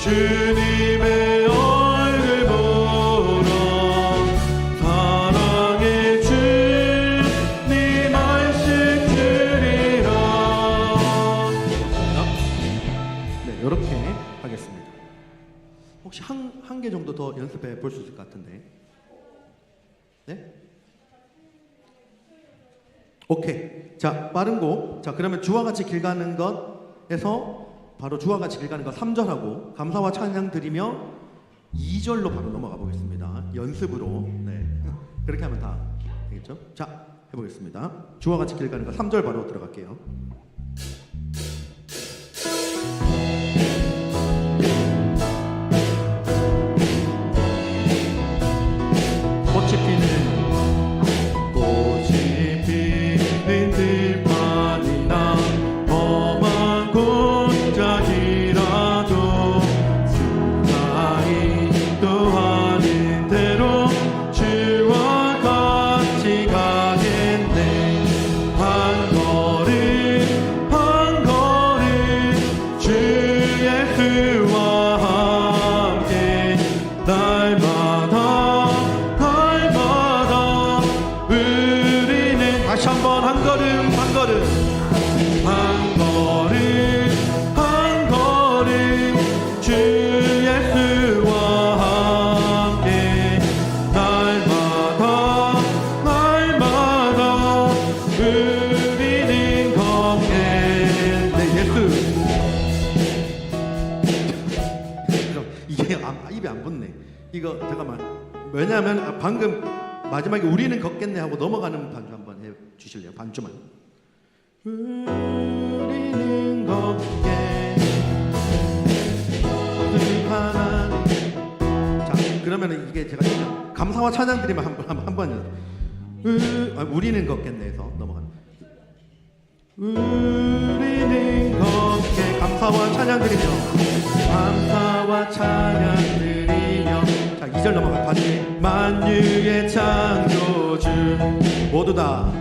주님의 얼굴 보러 사랑의 주님 말씀 들으라. 네, 이렇게 하겠습니다. 혹시 한 개 정도 더 연습해 볼 수 있을 것 같은데. 네? 오케이. 자, 빠른 곡. 자, 그러면 주와 같이 길 가는 것에서 바로 주와 같이 길 가는 것 3절하고 감사와 찬양 드리며 2절로 바로 넘어가 보겠습니다. 연습으로. 네. 그렇게 하면 다 되겠죠? 자, 해보겠습니다. 주와 같이 길 가는 것 3절 바로 들어갈게요. 꽃이 피는 들판이나 험한 골짜기라도 주가 인도하는 대로 주와 같이 가겠네. 한 걸음 주 예수와 함께 날마다 우리는 다시 한번 한 걸음 한 걸음 주 예수와 함께 날마다 우리는 걷겠네. 예수. 이게 입에 안 붙네. 이거 잠깐만. 왜냐하면 방금 마지막에 우리는 걷겠네 하고 넘어가는 반주 한번 해 주실래요? 반주만. 우리는 걷게 하나님. 자, 그러면 이게 제가 감사와 찬양 드리면 한번 우리는 걷겠네 해서 넘어가는. 우리는 걷게 감사와 찬양 드리며 감사와 찬양 드리며. 자, 2절 넘어가. 다시. 만유의 창조주 모두 다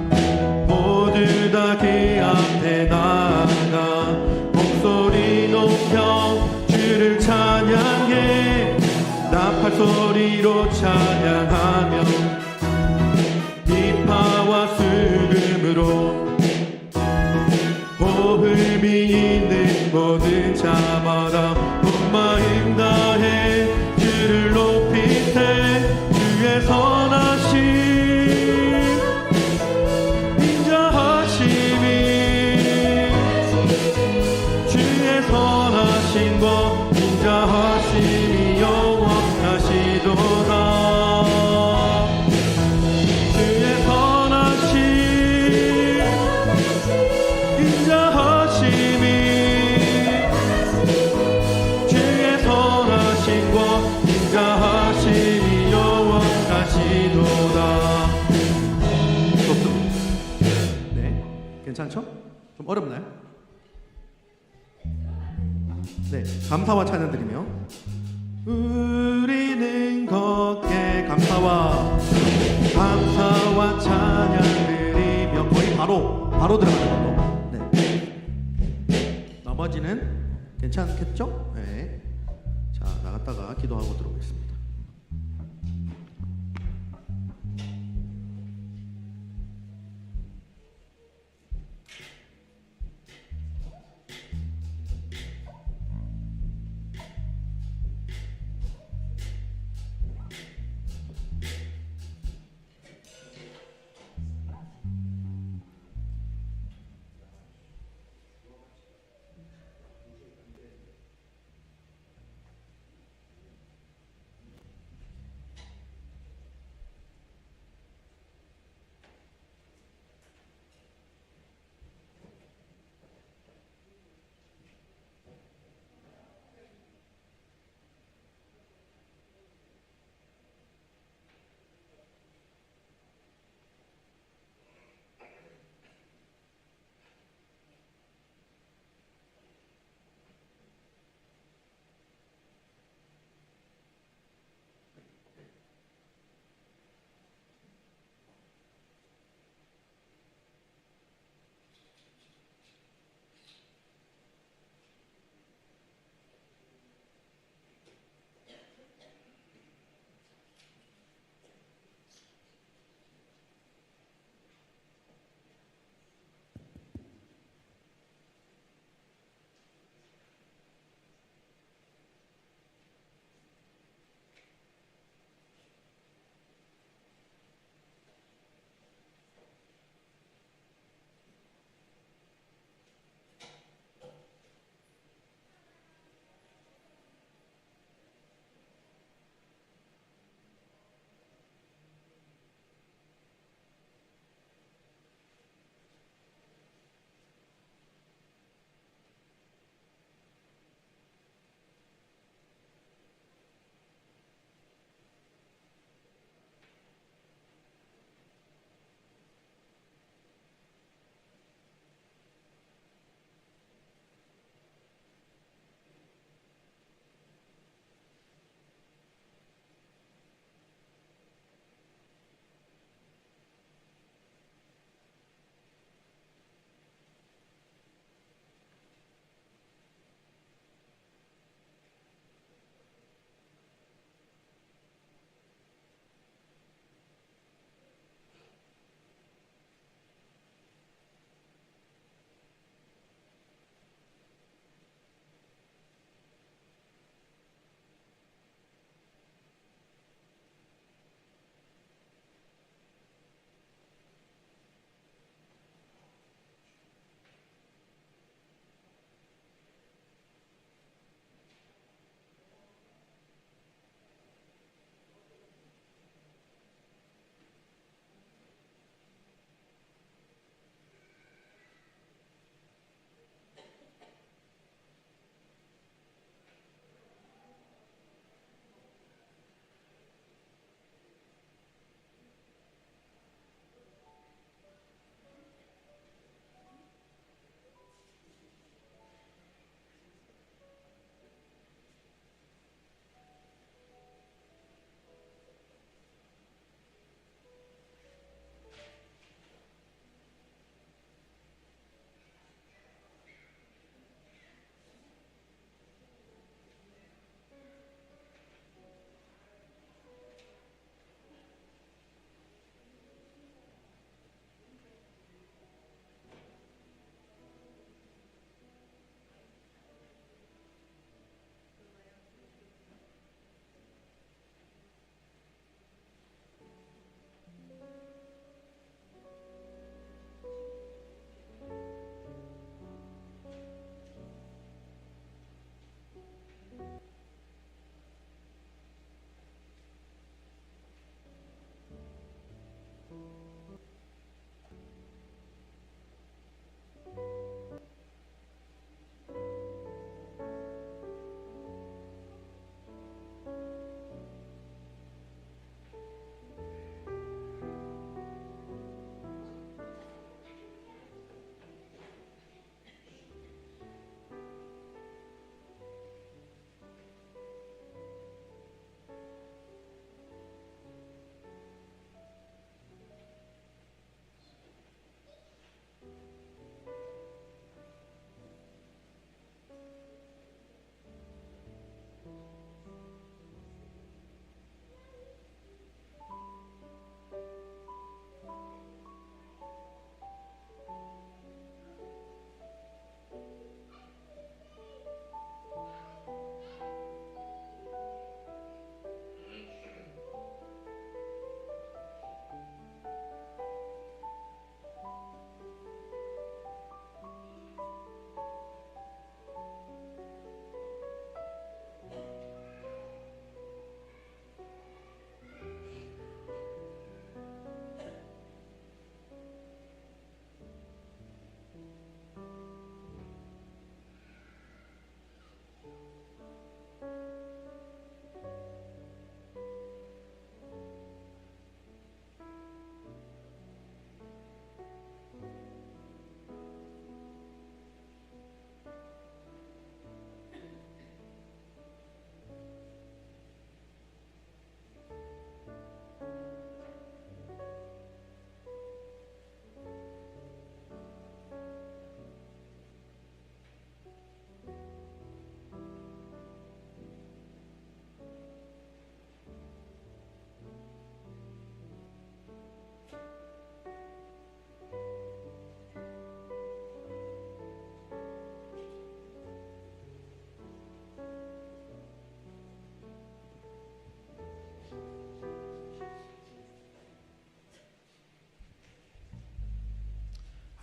그 앞에 나아가 목소리 높여 주를 찬양해. 나팔 소리로 찬양하며 비파와 수금으로 호흡이 있는 모든 자마다 온 마음 다해 주를 높이세. 주의 선하심 인자하심이 주의 선하심과 인자하심이 영원하시도다. 주의 선하심 인자하심이 주의 선하심과 인자하심이 영원하시도다. 좋습니다. 네, 괜찮죠? 좀 어렵나요? 네, 감사와 찬양 드리며 우리는 걷게 감사와 찬양 드리며. 거의 바로 들어가는 걸로. 네. 나머지는 괜찮겠죠? 네. 자, 나갔다가 기도하고 들어오겠습니다.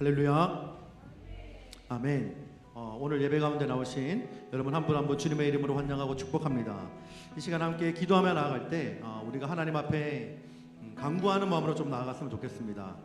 할렐루야. 아멘. 오늘 예배 가운데 나오신 여러분 한 분 한 분 주님의 이름으로 환영하고 축복합니다. 이 시간 함께 기도하며 나아갈 때 우리가 하나님 앞에 간구하는 마음으로 좀 나아갔으면 좋겠습니다.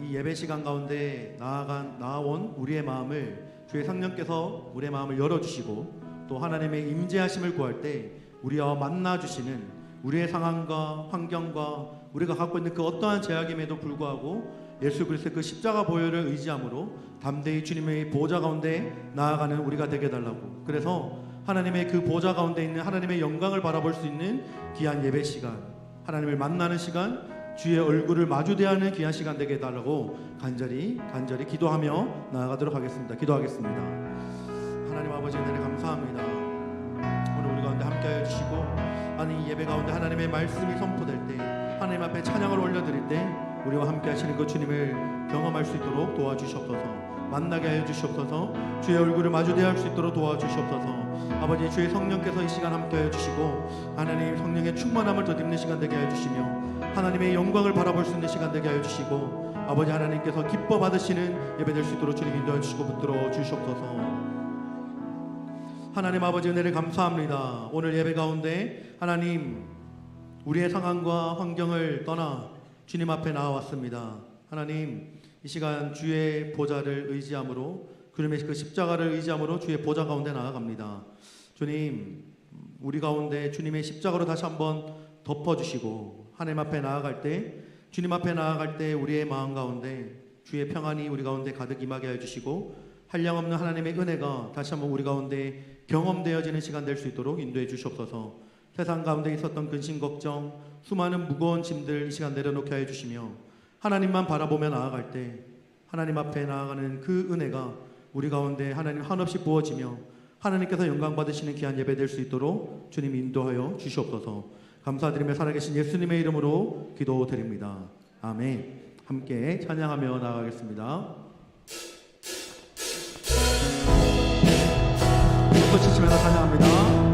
이 예배 시간 가운데 나아온 우리의 마음을 주의 성령께서 우리의 마음을 열어주시고 또 하나님의 임재하심을 구할 때 우리와 만나주시는 우리의 상황과 환경과 우리가 갖고 있는 그 어떠한 제약임에도 불구하고 예수 그리스도의 그 십자가 보혈을 의지함으로 담대히 주님의 보좌 가운데 나아가는 우리가 되게 해달라고. 그래서 하나님의 그 보좌 가운데 있는 하나님의 영광을 바라볼 수 있는 귀한 예배 시간, 하나님을 만나는 시간, 주의 얼굴을 마주대하는 귀한 시간 되게 해달라고 간절히 기도하며 나아가도록 하겠습니다. 기도하겠습니다. 하나님 아버지 은혜를 감사합니다. 오늘 우리 가운데 함께하여 주시고 아니 이 예배 가운데 하나님의 말씀이 선포될 때 하나님 앞에 찬양을 올려드릴 때 우리와 함께 하시는 그 주님을 경험할 수 있도록 도와주시옵소서. 만나게 하여 주시옵소서. 주의 얼굴을 마주대할 수 있도록 도와주시옵소서. 아버지 주의 성령께서 이 시간 함께 하여 주시고 하나님 성령의 충만함을 덧입는 시간 되게 하여 주시며 하나님의 영광을 바라볼 수 있는 시간 되게 하여 주시고 아버지 하나님께서 기뻐 받으시는 예배 될 수 있도록 주님 인도해 주시고 붙들어 주시옵소서. 하나님 아버지 은혜를 감사합니다. 오늘 예배 가운데 하나님 우리의 상황과 환경을 떠나 주님 앞에 나와왔습니다. 하나님 이 시간 주의 보좌를 의지함으로 주님의 그 십자가를 의지함으로 주의 보좌 가운데 나아갑니다. 주님 우리 가운데 주님의 십자가로 다시 한번 덮어주시고 하나님 앞에 나아갈 때 주님 앞에 나아갈 때 우리의 마음 가운데 주의 평안이 우리 가운데 가득 임하게 해주시고 한량없는 하나님의 은혜가 다시 한번 우리 가운데 경험되어지는 시간 될 수 있도록 인도해 주시옵소서. 세상 가운데 있었던 근심 걱정 수많은 무거운 짐들 이 시간 내려놓게 하여 주시며 하나님만 바라보며 나아갈 때 하나님 앞에 나아가는 그 은혜가 우리 가운데 하나님 한없이 부어지며 하나님께서 영광 받으시는 귀한 예배 될 수 있도록 주님 인도하여 주시옵소서. 감사드리며 살아계신 예수님의 이름으로 기도드립니다. 아멘. 함께 찬양하며 나아가겠습니다. 박수 치시면서 찬양합니다.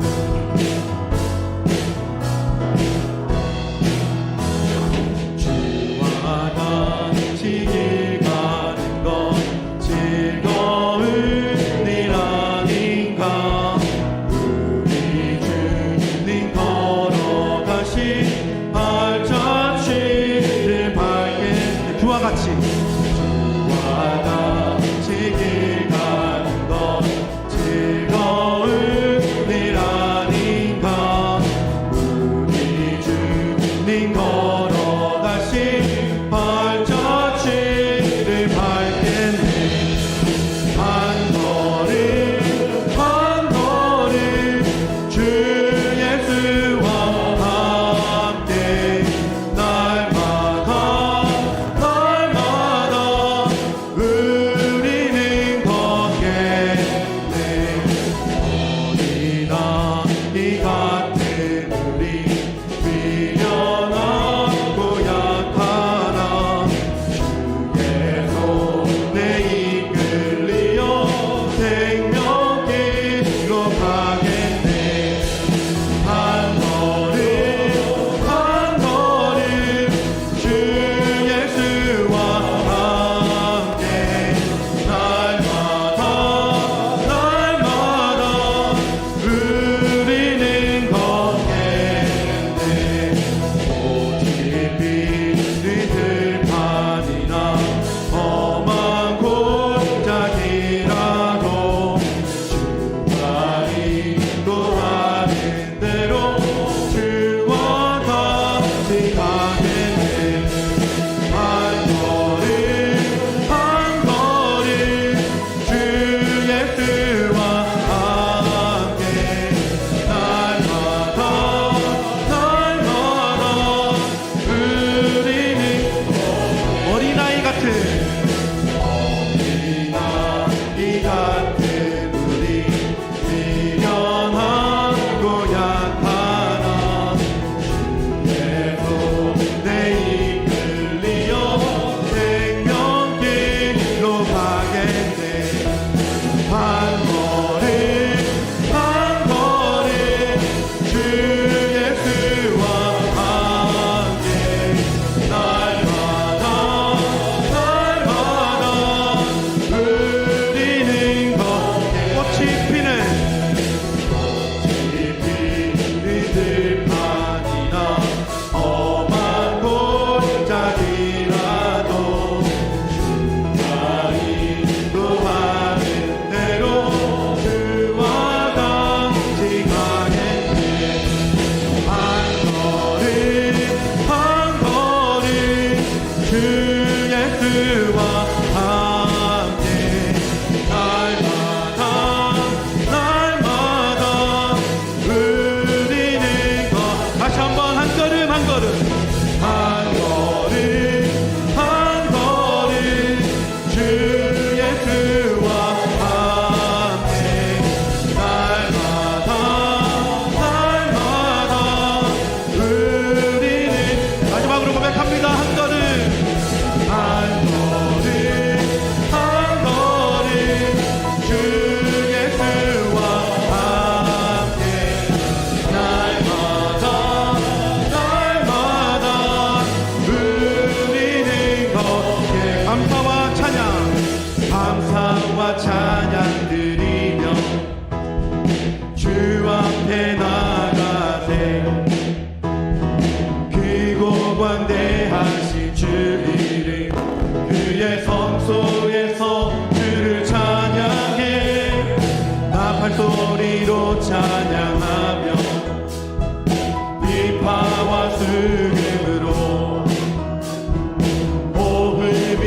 걸음 한 걸음 한 걸음 주 예수와 함께 날마다 날마다 우리는 마지막으로 고백합니다. 한 걸음 한 걸음 한 걸음 주 예수와 함께 날마다 날마다 우리는 걷게 감사와 찬양 드리며 주 앞에 나가세 크고 광대하신 주 이름 그의 성소에서 주를 찬양해 나팔소리로 찬양하며 비파와 수금으로 호흡이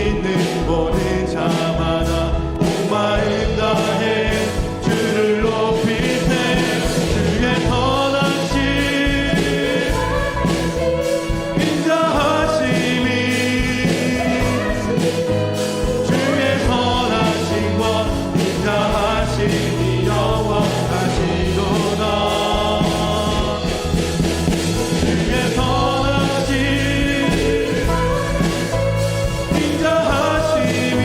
있는 모든 자마다 온 마음 다해 주를 높이세 주의 선하심 인자하심이 주의 선하심과 인자하심이 영원하시도다 주의 선하심 인자하심이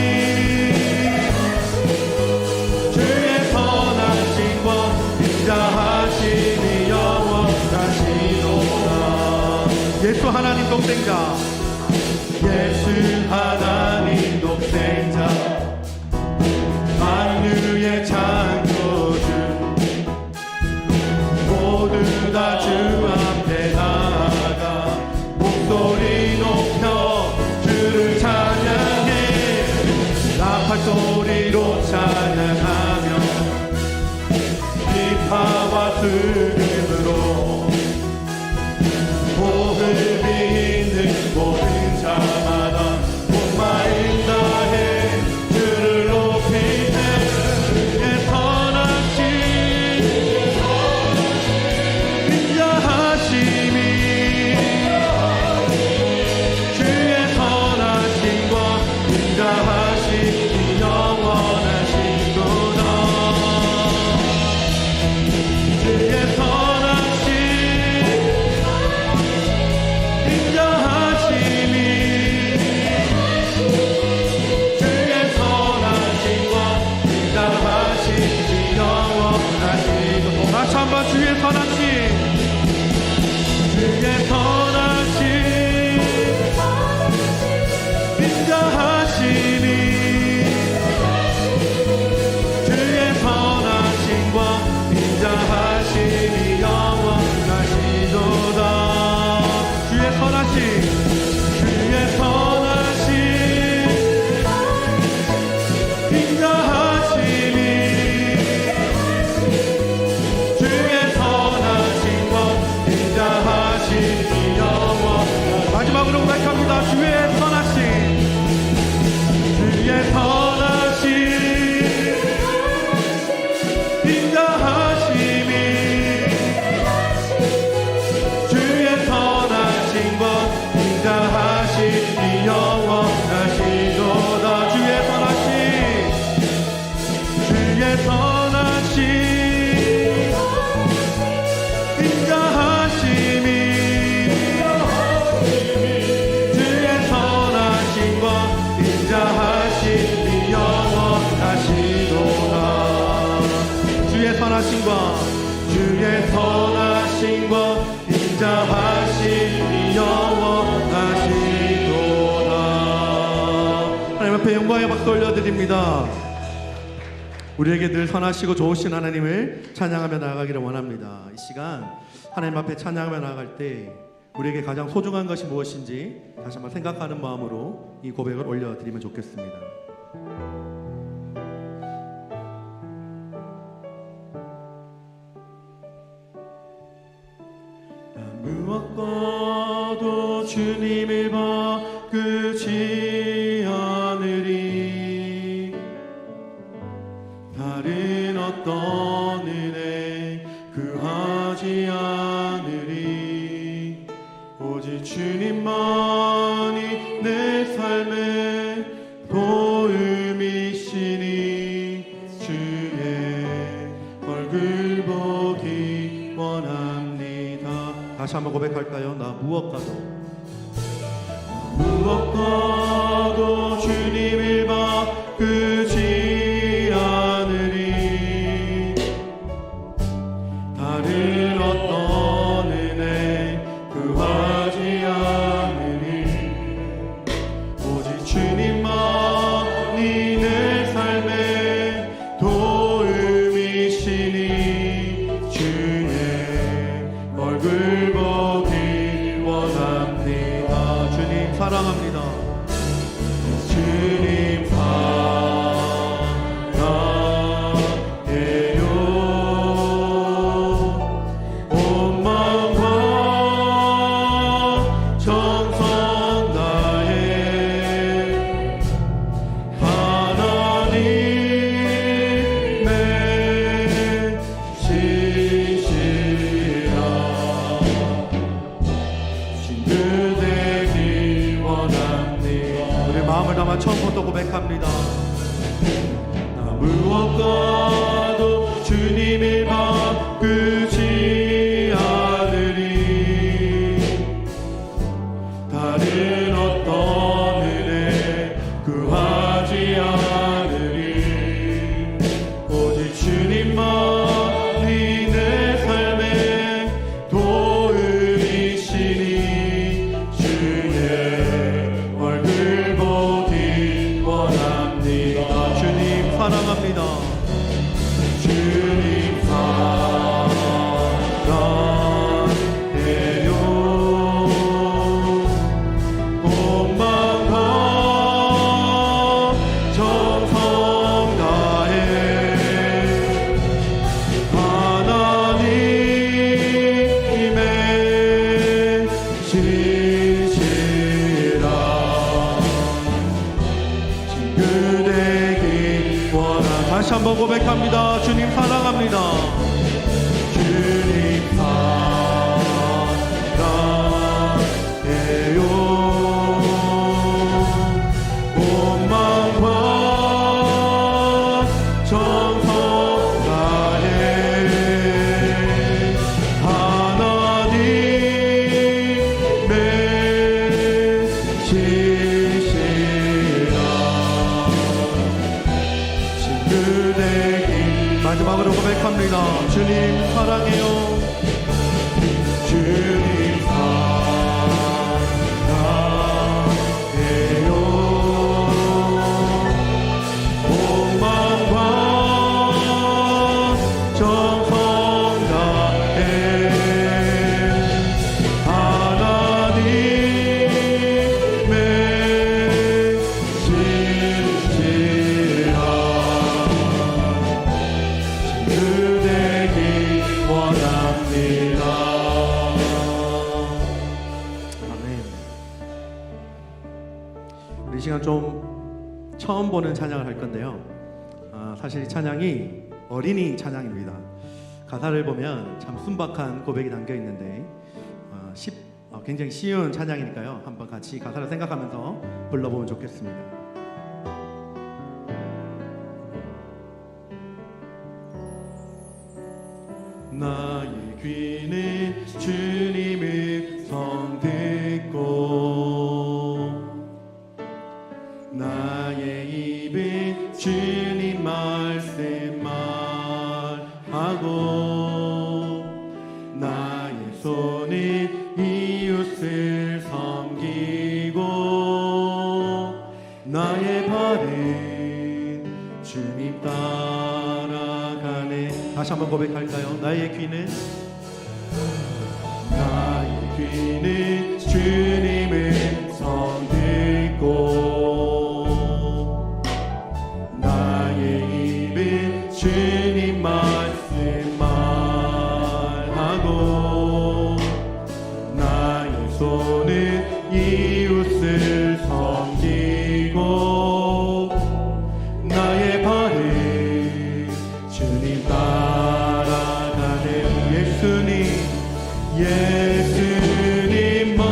주의 선하심과 인자하심이 영원하시도다 예수 하나님 독생자 예수 하나님 독생자 만유의 창조주 모두 다 주 앞에 나아가 목소리 높여 주를 찬양해 나팔소리로 찬양하며 비파와 수금으로 호흡이 있는 모든 자마다 온 마음 다해 주를 높이세 주의 선하심 인자하심이 주의 선하심과 인자하심이 영원하시도다 주의 선하심 인자하심이 주의 선하심과 인자하심이 영원하시도다 다시 한번 주의 선하심 주의 선하심 인자하심이 주의 선하심과 인자하심이 영원하시도다 주의 선하심 주의 선하심 인자하심이 주의 선하심과 인자하심이 영원하시도다 마지막으로 고백합니다. 주의 선하심 주의 선하심 인자하심이 주의 선하심과 인자하심이 영원하시도다 주의 선하심 주의 선하심 인자하심이 주의 선하심과 인자하심이 영원하시도다 주의 선하심과 주의 선하심과 인자하심이 영원하시도다 하나님 앞에 영광의 박수 올려드립니다. 우리에게 늘 선하시고 좋으신 하나님을 찬양하며 나아가기를 원합니다. 이 시간 하나님 앞에 찬양하며 나아갈 때 우리에게 가장 소중한 것이 무엇인지 다시 한번 생각하는 마음으로 이 고백을 올려드리면 좋겠습니다. 무엇과도 주님을 바꾸지 않으리 다른 어떤 은혜 구하지 않으리 주님만이 내 삶의 도움이시니 주의 얼굴 보기 원합니다. 다시 한번 고백할까요? 나 무엇과도 주님을 바꾸지 않으리. 다른 어떤 은혜 구하지 않으리. 오직 주님만이 내 삶의 도움이시니 주의 얼굴 보기 원합니다. 주님 사랑합니다. 주님 사랑해요. 온 마음과 정성 다해 하나님의 신실한 친구 되기 원합니다. 우리 마음을 담아 처음부터 고백합니다. 나 무엇과도 주님을 바꾸지 않으리. 다른 어떤 은혜 구하지 않으리. 오직 주님만이 내 삶의 도움이시니 주의 얼굴 보기 원합니다. 주님 사랑합니다. 주님 사랑해요. 온 마음과 정성 다해 하나님의 신실한 친구 되기 원한. 다시 한번 고백합니다. 주님 사랑합니다. 주님 사랑해요. 온 마음과 정성 다해 하나님의 신실한 친구 되기. 마지막으로 고백합니다. 주님 사랑해요. 주님 사랑해요. 온 마음과 정성 다해 하나님의 신실한 친구 되기 원합니다. 아멘. 우리 이 시간 좀 처음 보는 찬양을 할 건데요. 사실 이 찬양이 어린이 찬양입니다. 가사를 보면 참 순박한 고백이 담겨 있는데 굉장히 쉬운 찬양이니까요. 한번 같이 가사를 생각하면서 불러보면 좋겠습니다. 나의 귀는 주님의 성 듣고 나의 입은 주님 말씀 말하고 나의 손은 이웃을 섬기고 나의 발은 주님 따라가네. 다시 한번 고백할까요? 나의 귀는 주님의 성 듣고 나의 입은 주님 말씀 말하고 나의 손은 이웃을 섬기고 나의 발은 주님 따라가는 예수님만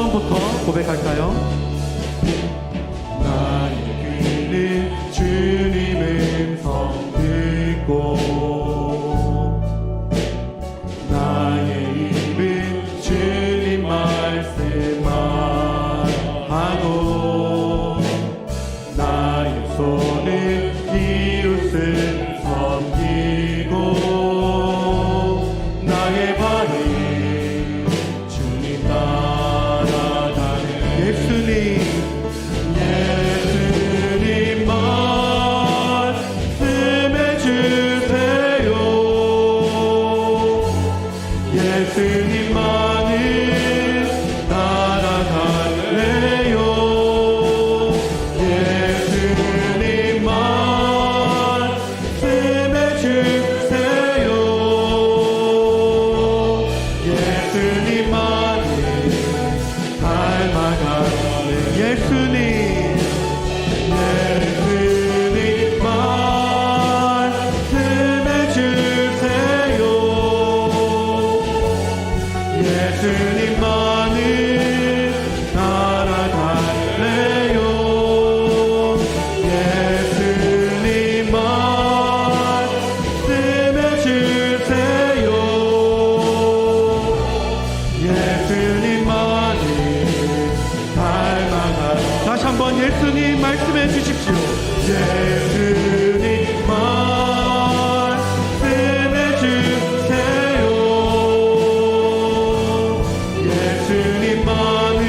처음부터 고백할까요? 나의 귀는 주님 음성 듣고 나의 입은 주님 말씀만 하고 나의 손은 이웃을 섬기고 나의 발은 주님 따라가는 예수님 말씀해 주세요. 예수님만을 따라갈래요. 예수님 말씀해 주세요. 예수님만을 닮아갈래. 예수님 말씀해 주세요. 예수님만을 따라갈래요. 예수님 말씀해 주세요. 예수님만을 닮아갈래요. 다시 한번 예수님 말씀해 주십시오. 예수님 말씀해 주세요. 예수님만을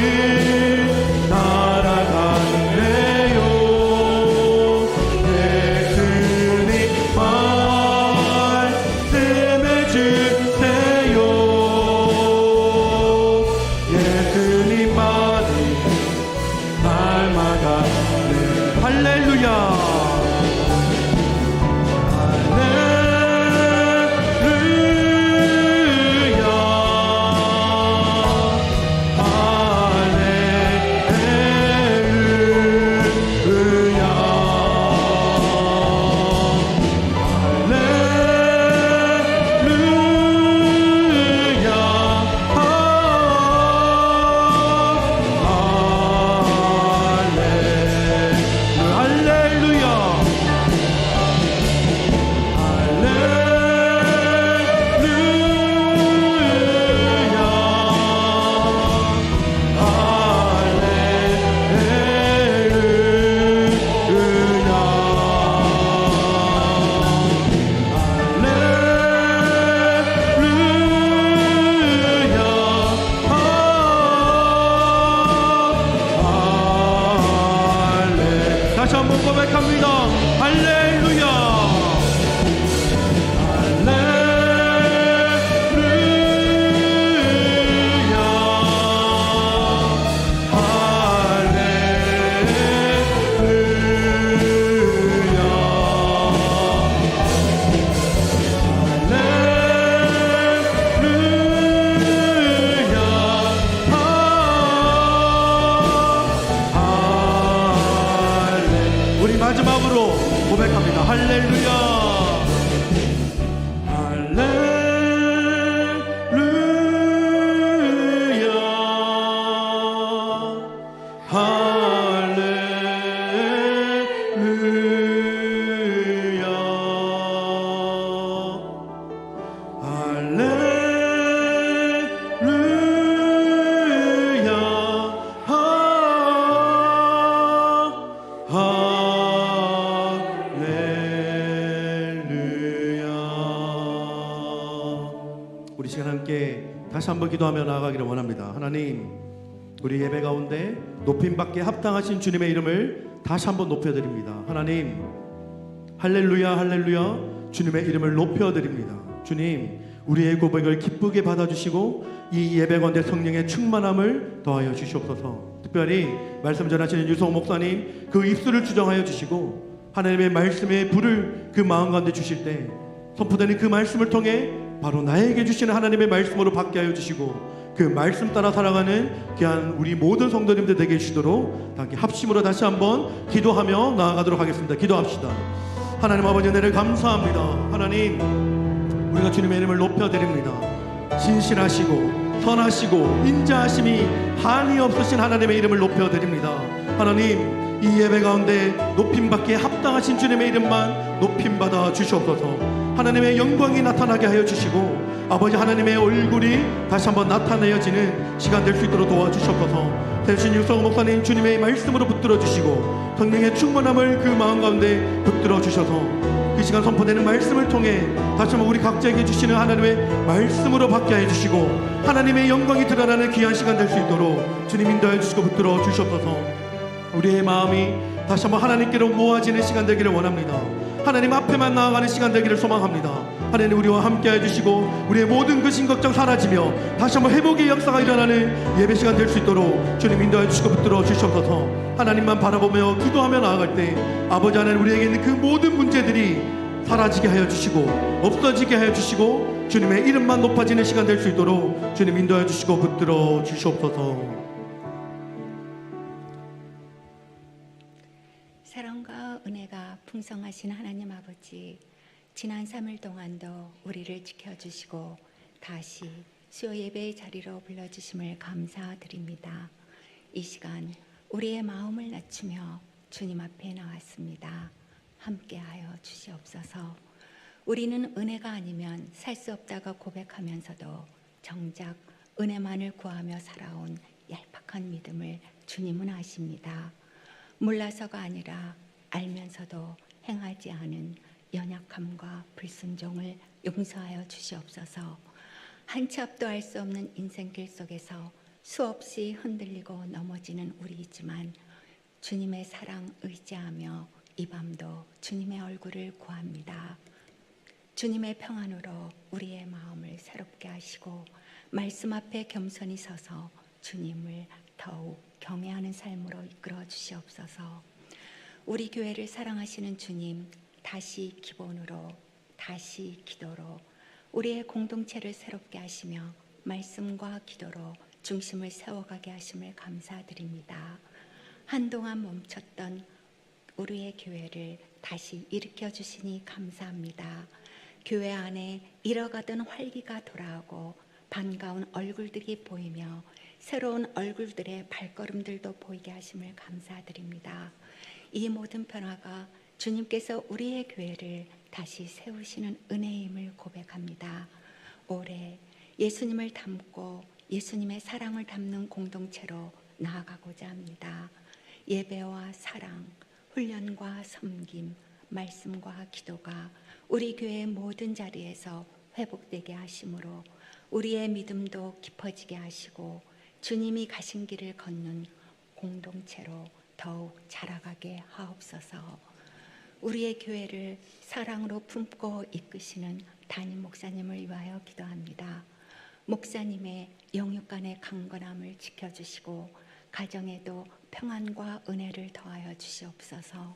따라갈래요. 예수님 말씀해 주세요. 예수님만을 닮아갈래. 할렐루야. 다시 한번 고백합니다. 할렐루야. 우리 마지막으로 고백합니다. 할렐루야. 우리 시간 함께 다시 한번 기도하며 나아가기를 원합니다. 하나님, 우리 예배 가운데 높임받게 합당하신 주님의 이름을 다시 한번 높여드립니다. 하나님, 할렐루야 할렐루야, 주님의 이름을 높여드립니다. 주님, 우리의 고백을 기쁘게 받아주시고 이 예배 가운데 성령의 충만함을 더하여 주시옵소서. 특별히 말씀 전하시는 유성호 목사님, 그 입술을 주정하여 주시고 하나님의 말씀의 불을 그 마음 가운데 주실 때 선포되는 그 말씀을 통해 바로 나에게 주시는 하나님의 말씀으로 받게 하여 주시고 그 말씀 따라 살아가는 귀한 우리 모든 성도님들 되게 해주시도록 함께 합심으로 다시 한번 기도하며 나아가도록 하겠습니다. 기도합시다. 하나님 아버지, 은혜를 감사합니다. 하나님, 우리가 주님의 이름을 높여드립니다. 신실하시고 선하시고 인자하심이 한이 없으신 하나님의 이름을 높여드립니다. 하나님, 이 예배 가운데 높임받기에 합당하신 주님의 이름만 높임받아 주시옵소서. 하나님의 영광이 나타나게 하여 주시고 아버지 하나님의 얼굴이 다시 한번 나타내어지는 시간 될 수 있도록 도와주시옵소서. 대신 유성호 목사님 주님의 말씀으로 붙들어 주시고 성령의 충만함을 그 마음 가운데 붙들어 주셔서 이 시간 선포되는 말씀을 통해 다시 한번 우리 각자에게 주시는 하나님의 말씀으로 받게 해 주시고 하나님의 영광이 드러나는 귀한 시간 될 수 있도록 주님 인도해 주시고 붙들어 주시옵소서. 우리의 마음이 다시 한번 하나님께로 모아지는 시간 되기를 원합니다. 하나님 앞에만 나아가는 시간 되기를 소망합니다. 하나님 우리와 함께 해주시고 우리의 모든 근심 걱정 사라지며 다시 한번 회복의 역사가 일어나는 예배 시간 될 수 있도록 주님 인도해 주시고 붙들어 주시옵소서. 하나님만 바라보며 기도하며 나아갈 때 아버지 하나님 우리에게 있는 그 모든 문제들이 사라지게 하여 주시고 없어지게 하여 주시고 주님의 이름만 높아지는 시간 될 수 있도록 주님 인도해 주시고 붙들어 주시옵소서. 사랑과 은혜가 풍성하신 하나님 아버지, 지난 3일 동안도 우리를 지켜주시고 다시 수요 예배의 자리로 불러주심을 감사드립니다. 이 시간 우리의 마음을 낮추며 주님 앞에 나왔습니다. 함께하여 주시옵소서. 우리는 은혜가 아니면 살 수 없다고 고백하면서도 정작 은혜만을 구하며 살아온 얄팍한 믿음을 주님은 아십니다. 몰라서가 아니라 알면서도 행하지 않은 연약함과 불순종을 용서하여 주시옵소서. 한 치 앞도 알 수 없는 인생길 속에서 수없이 흔들리고 넘어지는 우리이지만 주님의 사랑 의지하며 이 밤도 주님의 얼굴을 구합니다. 주님의 평안으로 우리의 마음을 새롭게 하시고 말씀 앞에 겸손히 서서 주님을 더욱 경외하는 삶으로 이끌어 주시옵소서. 우리 교회를 사랑하시는 주님, 다시 기본으로, 다시 기도로 우리의 공동체를 새롭게 하시며 말씀과 기도로 중심을 세워가게 하심을 감사드립니다. 한동안 멈췄던 우리의 교회를 다시 일으켜 주시니 감사합니다. 교회 안에 잃어가던 활기가 돌아오고 반가운 얼굴들이 보이며 새로운 얼굴들의 발걸음들도 보이게 하심을 감사드립니다. 이 모든 변화가 주님께서 우리의 교회를 다시 세우시는 은혜임을 고백합니다. 올해 예수님을 담고 예수님의 사랑을 담는 공동체로 나아가고자 합니다. 예배와 사랑, 훈련과 섬김, 말씀과 기도가 우리 교회의 모든 자리에서 회복되게 하심으로 우리의 믿음도 깊어지게 하시고 주님이 가신 길을 걷는 공동체로 더욱 자라가게 하옵소서. 우리의 교회를 사랑으로 품고 이끄시는 담임 목사님을 위하여 기도합니다. 목사님의 영육간의 강건함을 지켜주시고 가정에도 평안과 은혜를 더하여 주시옵소서.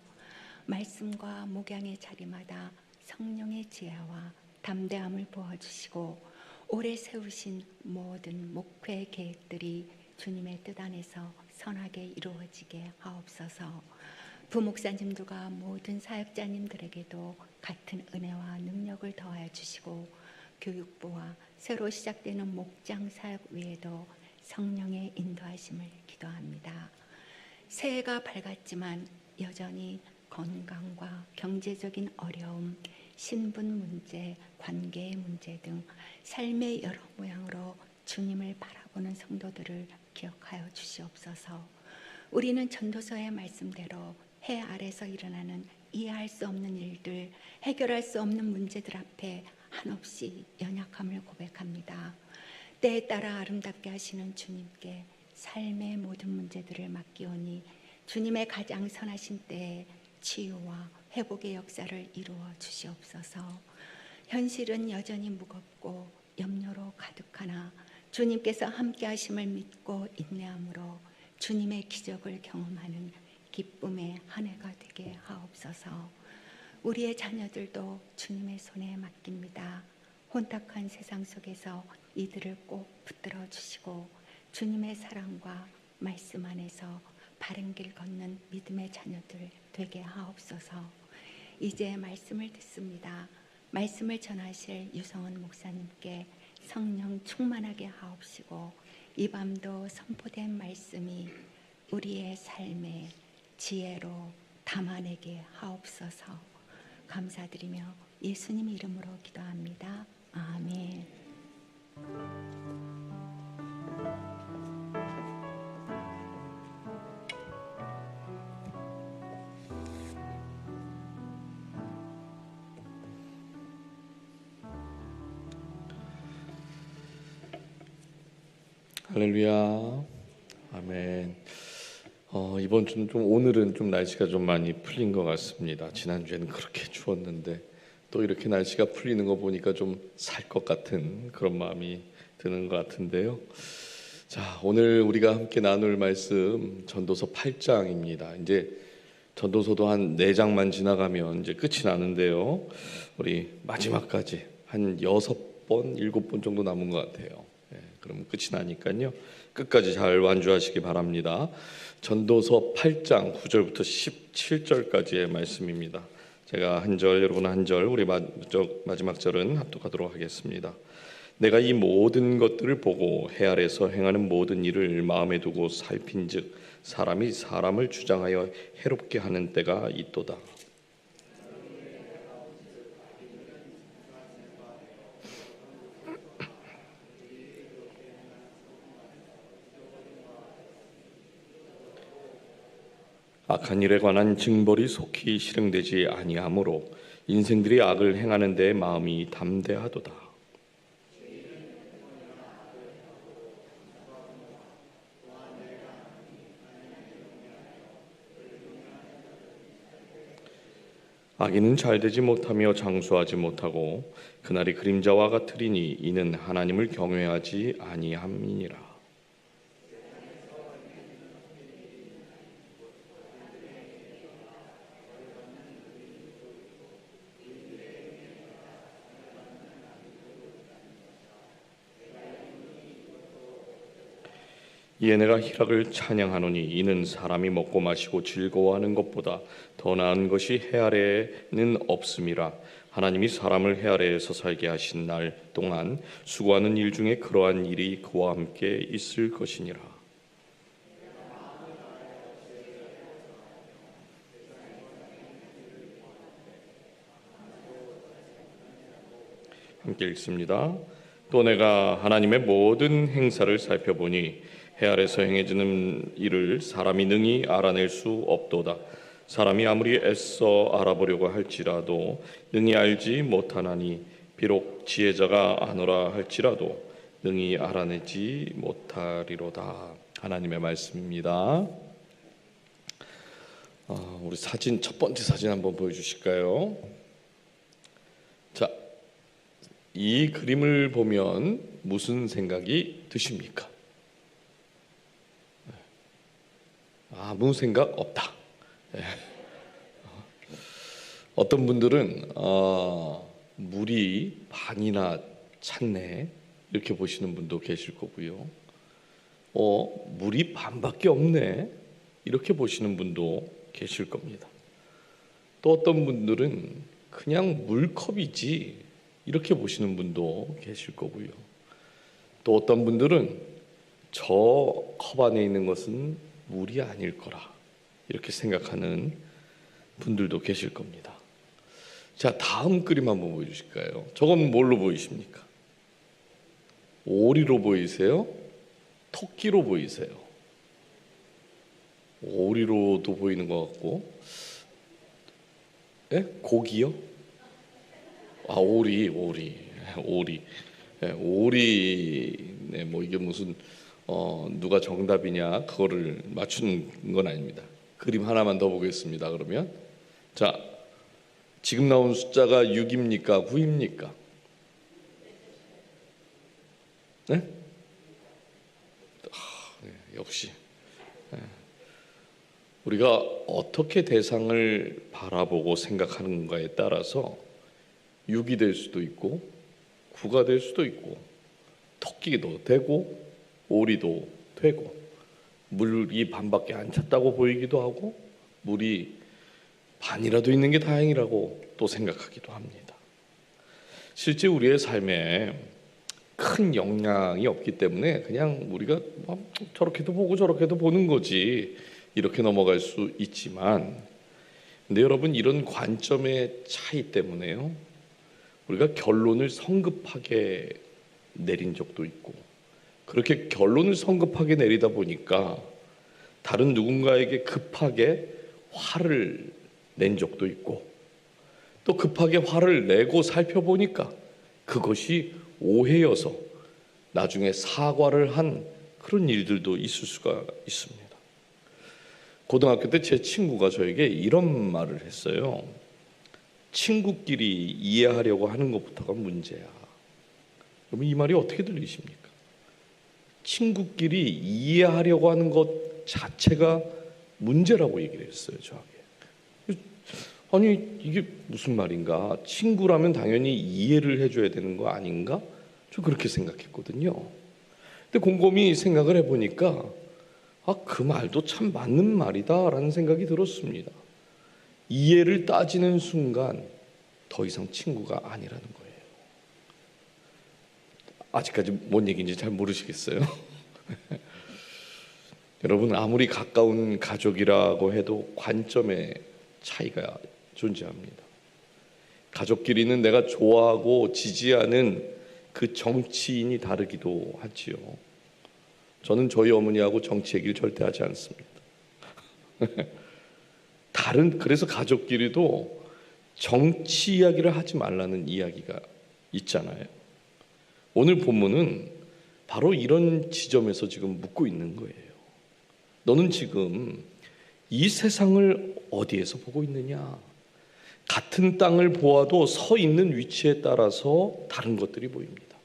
말씀과 목양의 자리마다 성령의 지혜와 담대함을 부어주시고 오래 세우신 모든 목회 계획들이 주님의 뜻 안에서 선하게 이루어지게 하옵소서. 부목사님들과 모든 사역자님들에게도 같은 은혜와 능력을 더하여 주시고 교육부와 새로 시작되는 목장 사역 외에도 성령의 인도하심을 기도합니다. 새해가 밝았지만 여전히 건강과 경제적인 어려움, 신분 문제, 관계의 문제 등 삶의 여러 모양으로 주님을 바라보는 성도들을 기억하여 주시옵소서. 우리는 전도서의 말씀대로 해 아래서 일어나는 이해할 수 없는 일들, 해결할 수 없는 문제들 앞에 한없이 연약함을 고백합니다. 때에 따라 아름답게 하시는 주님께 삶의 모든 문제들을 맡기오니 주님의 가장 선하신 때에 치유와 회복의 역사를 이루어 주시옵소서. 현실은 여전히 무겁고 염려로 가득하나 주님께서 함께 하심을 믿고 인내함으로 주님의 기적을 경험하는 기쁨의 한 해가 되게 하옵소서. 우리의 자녀들도 주님의 손에 맡깁니다. 혼탁한 세상 속에서 이들을 꼭 붙들어 주시고 주님의 사랑과 말씀 안에서 바른 길 걷는 믿음의 자녀들 되게 하옵소서. 이제 말씀을 듣습니다. 말씀을 전하실 유성원 목사님께 성령 충만하게 하옵시고 이 밤도 선포된 말씀이 우리의 삶의 지혜로 담아내게 하옵소서. 감사드리며 예수님 이름으로 기도합니다. 아멘. 할렐루야. 아멘. 이번 주는 오늘은 좀 날씨가 좀 많이 풀린 것 같습니다. 지난주에는 그렇게 추웠는데 또 이렇게 날씨가 풀리는 거 보니까 좀 살 것 같은 그런 마음이 드는 것 같은데요. 자, 오늘 우리가 함께 나눌 말씀 전도서 8장입니다. 이제 전도서도 한 4장만 지나가면 이제 끝이 나는데요. 우리 마지막까지 한 6번, 7번 정도 남은 것 같아요. 그럼 끝이 나니까요. 끝까지 잘 완주하시기 바랍니다. 전도서 8장 9절부터 17절까지의 말씀입니다. 제가 한 절, 여러분 한 절, 우리 마지막 절은 합독하도록 하겠습니다. 내가 이 모든 것들을 보고 해 아래서 행하는 모든 일을 마음에 두고 살핀즉 사람이 사람을 주장하여 해롭게 하는 때가 있도다. 악한 일에 관한 징벌이 속히 실행되지 아니하므로 인생들이 악을 행하는 데 마음이 담대하도다. 악인은 잘되지 못하며 장수하지 못하고 그날이 그림자와 같으리니 이는 하나님을 경외하지 아니함이니라. 이에 내가 희락을 찬양하노니 이는 사람이 먹고 마시고 즐거워하는 것보다 더 나은 것이 해 아래에는 없음이라. 하나님이 사람을 해 아래에서 살게 하신 날 동안 수고하는 일 중에 그러한 일이 그와 함께 있을 것이니라. 함께 읽습니다. 또 내가 하나님의 모든 행사를 살펴보니 해 아래서 행해지는 일을 사람이 능히 알아낼 수 없도다. 사람이 아무리 애써 알아보려고 할지라도 능히 알지 못하나니 비록 지혜자가 아노라 할지라도 능히 알아내지 못하리로다. 하나님의 말씀입니다. 우리 사진, 첫 번째 사진 한번 보여주실까요? 자, 이 그림을 보면 무슨 생각이 드십니까? 아무 생각 없다. 어떤 분들은 물이 반이나 찼네 이렇게 보시는 분도 계실 거고요. 물이 반밖에 없네 이렇게 보시는 분도 계실 겁니다. 또 어떤 분들은 그냥 물컵이지 이렇게 보시는 분도 계실 거고요. 또 어떤 분들은 저 컵 안에 있는 것은 물이 아닐 거라 이렇게 생각하는 분들도 계실 겁니다. 자, 다음 그림 한번 보여주실까요? 저건 뭘로 보이십니까? 오리로 보이세요? 토끼로 보이세요? 오리로도 보이는 것 같고, 고기요? 오리. 네, 뭐 이게 무슨 누가 정답이냐 그거를 맞추는 건 아닙니다. 그림 하나만 더 보겠습니다. 그러면 자, 지금 나온 숫자가 6입니까? 9입니까? 네? 네, 역시 우리가 어떻게 대상을 바라보고 생각하는가에 따라서 6이 될 수도 있고 9가 될 수도 있고 토끼도 되고 오리도 되고 물이 반밖에 안 찼다고 보이기도 하고 물이 반이라도 있는 게 다행이라고 또 생각하기도 합니다. 실제 우리의 삶에 큰 영향이 없기 때문에 그냥 우리가 저렇게도 보고 저렇게도 보는 거지 이렇게 넘어갈 수 있지만, 근데 여러분, 이런 관점의 차이 때문에요, 우리가 결론을 성급하게 내린 적도 있고, 그렇게 결론을 성급하게 내리다 보니까 다른 누군가에게 급하게 화를 낸 적도 있고, 또 급하게 화를 내고 살펴보니까 그것이 오해여서 나중에 사과를 한 그런 일들도 있을 수가 있습니다. 고등학교 때 제 친구가 저에게 이런 말을 했어요. 친구끼리 이해하려고 하는 것부터가 문제야. 여러분, 이 말이 어떻게 들리십니까? 친구끼리 이해하려고 하는 것 자체가 문제라고 얘기를 했어요, 저에게. 아니, 이게 무슨 말인가? 친구라면 당연히 이해를 해줘야 되는 거 아닌가? 저 그렇게 생각했거든요. 근데 곰곰이 생각을 해보니까 그 말도 참 맞는 말이다라는 생각이 들었습니다. 이해를 따지는 순간 더 이상 친구가 아니라는 거예요. 아직까지 뭔 얘기인지 잘 모르시겠어요? 여러분, 아무리 가까운 가족이라고 해도 관점의 차이가 존재합니다. 가족끼리는 내가 좋아하고 지지하는 그 정치인이 다르기도 하지요. 저는 저희 어머니하고 정치 얘기를 절대 하지 않습니다. 그래서 가족끼리도 정치 이야기를 하지 말라는 이야기가 있잖아요. 오늘 본문은 바로 이런 지점에서 지금 묻고 있는 거예요. 너는 지금 이 세상을 어디에서 보고 있느냐? 같은 땅을 보아도 서 있는 위치에 따라서 다른 것들이 보입니다.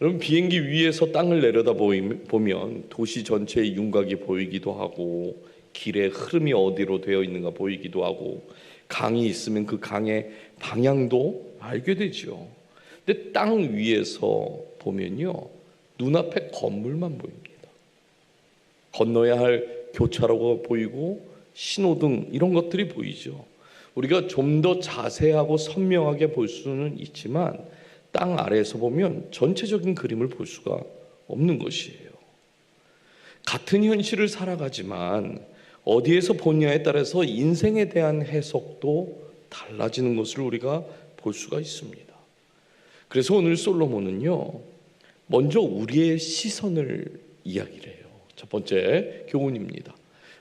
여러분, 비행기 위에서 땅을 내려다 보면 도시 전체의 윤곽이 보이기도 하고, 길의 흐름이 어디로 되어 있는가 보이기도 하고, 강이 있으면 그 강의 방향도 알게 되죠. 근데 땅 위에서 보면요, 눈앞에 건물만 보입니다. 건너야 할 교차로가 보이고 신호등, 이런 것들이 보이죠. 우리가 좀 더 자세하고 선명하게 볼 수는 있지만 땅 아래에서 보면 전체적인 그림을 볼 수가 없는 것이에요. 같은 현실을 살아가지만 어디에서 보냐에 따라서 인생에 대한 해석도 달라지는 것을 우리가 볼 수가 있습니다. 그래서 오늘 솔로몬은요, 먼저 우리의 시선을 이야기를 해요. 첫 번째 교훈입니다.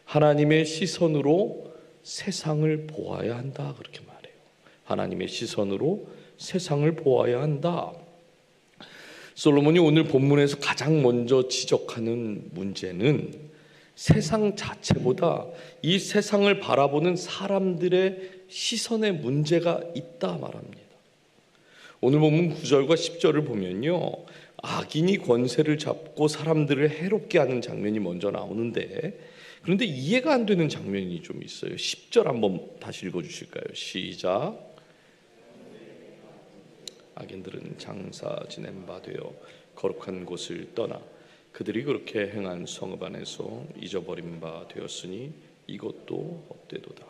하나님의 시선으로 세상을 보아야 한다, 그렇게 말해요. 하나님의 시선으로 세상을 보아야 한다. 솔로몬이 오늘 본문에서 가장 먼저 지적하는 문제는 세상 자체보다 이 세상을 바라보는 사람들의 시선에 문제가 있다 말합니다. 오늘 본문 9절과 10절을 보면요, 악인이 권세를 잡고 사람들을 해롭게 하는 장면이 먼저 나오는데, 그런데 이해가 안 되는 장면이 좀 있어요. 10절 한번 다시 읽어주실까요? 시작. 악인들은 장사 지낸 바 되어 거룩한 곳을 떠나 그들이 그렇게 행한 성읍 안에서 잊어버린 바 되었으니 이것도 헛되도다.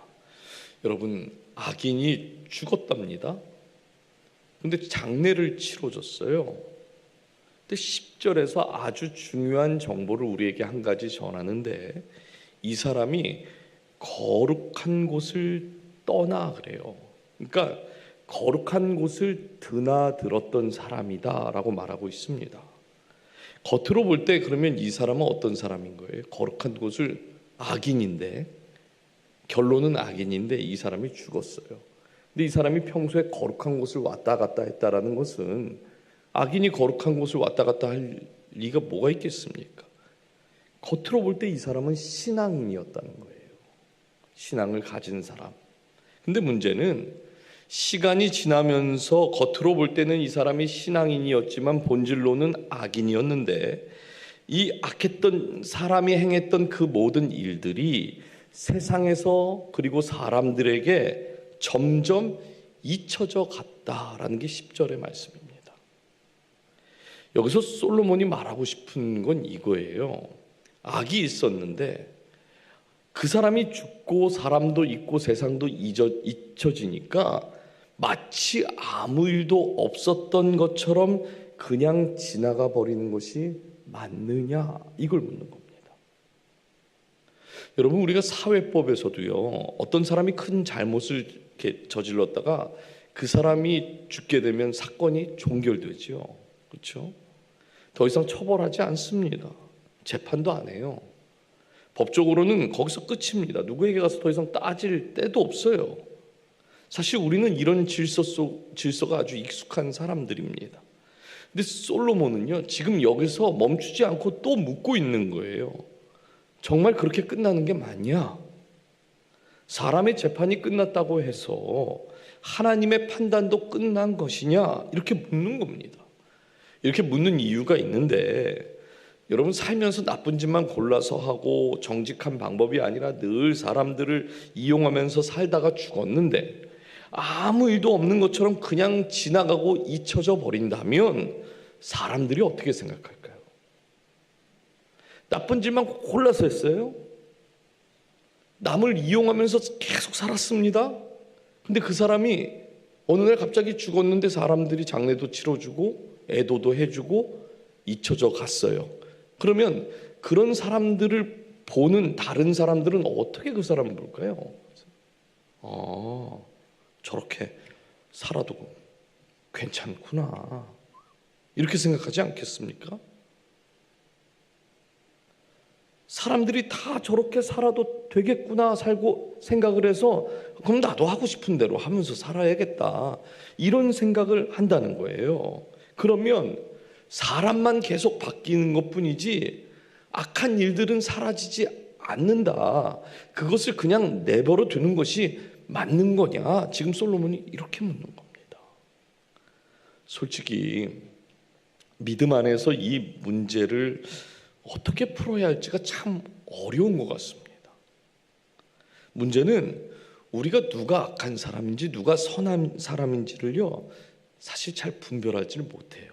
여러분, 악인이 죽었답니다. 근데 장례를 치러줬어요. 근데 10절에서 아주 중요한 정보를 우리에게 한 가지 전하는데, 이 사람이 거룩한 곳을 떠나 그래요. 그러니까 거룩한 곳을 드나들었던 사람이다라고 말하고 있습니다. 겉으로 볼 때 그러면 이 사람은 어떤 사람인 거예요? 거룩한 곳을, 악인인데, 결론은 악인인데 이 사람이 죽었어요. 근데 이 사람이 평소에 거룩한 곳을 왔다 갔다 했다라는 것은, 악인이 거룩한 곳을 왔다 갔다 할 리가 뭐가 있겠습니까? 겉으로 볼 때 이 사람은 신앙인이었다는 거예요. 신앙을 가진 사람. 근데 문제는 시간이 지나면서 겉으로 볼 때는 이 사람이 신앙인이었지만 본질로는 악인이었는데, 이 악했던 사람이 행했던 그 모든 일들이 세상에서 그리고 사람들에게 점점 잊혀져 갔다라는 게 10절의 말씀입니다. 여기서 솔로몬이 말하고 싶은 건 이거예요. 악이 있었는데 그 사람이 죽고 사람도 있고 세상도 잊혀지니까 마치 아무 일도 없었던 것처럼 그냥 지나가 버리는 것이 맞느냐, 이걸 묻는 겁니다. 여러분, 우리가 사회법에서도요, 어떤 사람이 큰 잘못을 이렇게 저질렀다가 그 사람이 죽게 되면 사건이 종결되지요. 그렇죠? 더 이상 처벌하지 않습니다. 재판도 안 해요. 법적으로는 거기서 끝입니다. 누구에게 가서 더 이상 따질 때도 없어요. 사실 우리는 이런 질서가 아주 익숙한 사람들입니다. 근데 솔로몬은요, 지금 여기서 멈추지 않고 또 묻고 있는 거예요. 정말 그렇게 끝나는 게 맞냐? 사람의 재판이 끝났다고 해서 하나님의 판단도 끝난 것이냐? 이렇게 묻는 겁니다. 이렇게 묻는 이유가 있는데, 여러분, 살면서 나쁜 짓만 골라서 하고 정직한 방법이 아니라 늘 사람들을 이용하면서 살다가 죽었는데 아무 일도 없는 것처럼 그냥 지나가고 잊혀져 버린다면 사람들이 어떻게 생각할까요? 나쁜 짓만 골라서 했어요? 남을 이용하면서 계속 살았습니다. 근데 그 사람이 어느 날 갑자기 죽었는데 사람들이 장례도 치러주고 애도도 해주고 잊혀져 갔어요. 그러면 그런 사람들을 보는 다른 사람들은 어떻게 그 사람을 볼까요? 저렇게 살아도 괜찮구나, 이렇게 생각하지 않겠습니까? 사람들이 다 저렇게 살아도 되겠구나 살고 생각을 해서 그럼 나도 하고 싶은 대로 하면서 살아야겠다, 이런 생각을 한다는 거예요. 그러면 사람만 계속 바뀌는 것뿐이지 악한 일들은 사라지지 않는다. 그것을 그냥 내버려 두는 것이 맞는 거냐? 지금 솔로몬이 이렇게 묻는 겁니다. 솔직히 믿음 안에서 이 문제를 어떻게 풀어야 할지가 참 어려운 것 같습니다. 문제는 우리가 누가 악한 사람인지 누가 선한 사람인지를요, 사실 잘 분별하지를 못해요.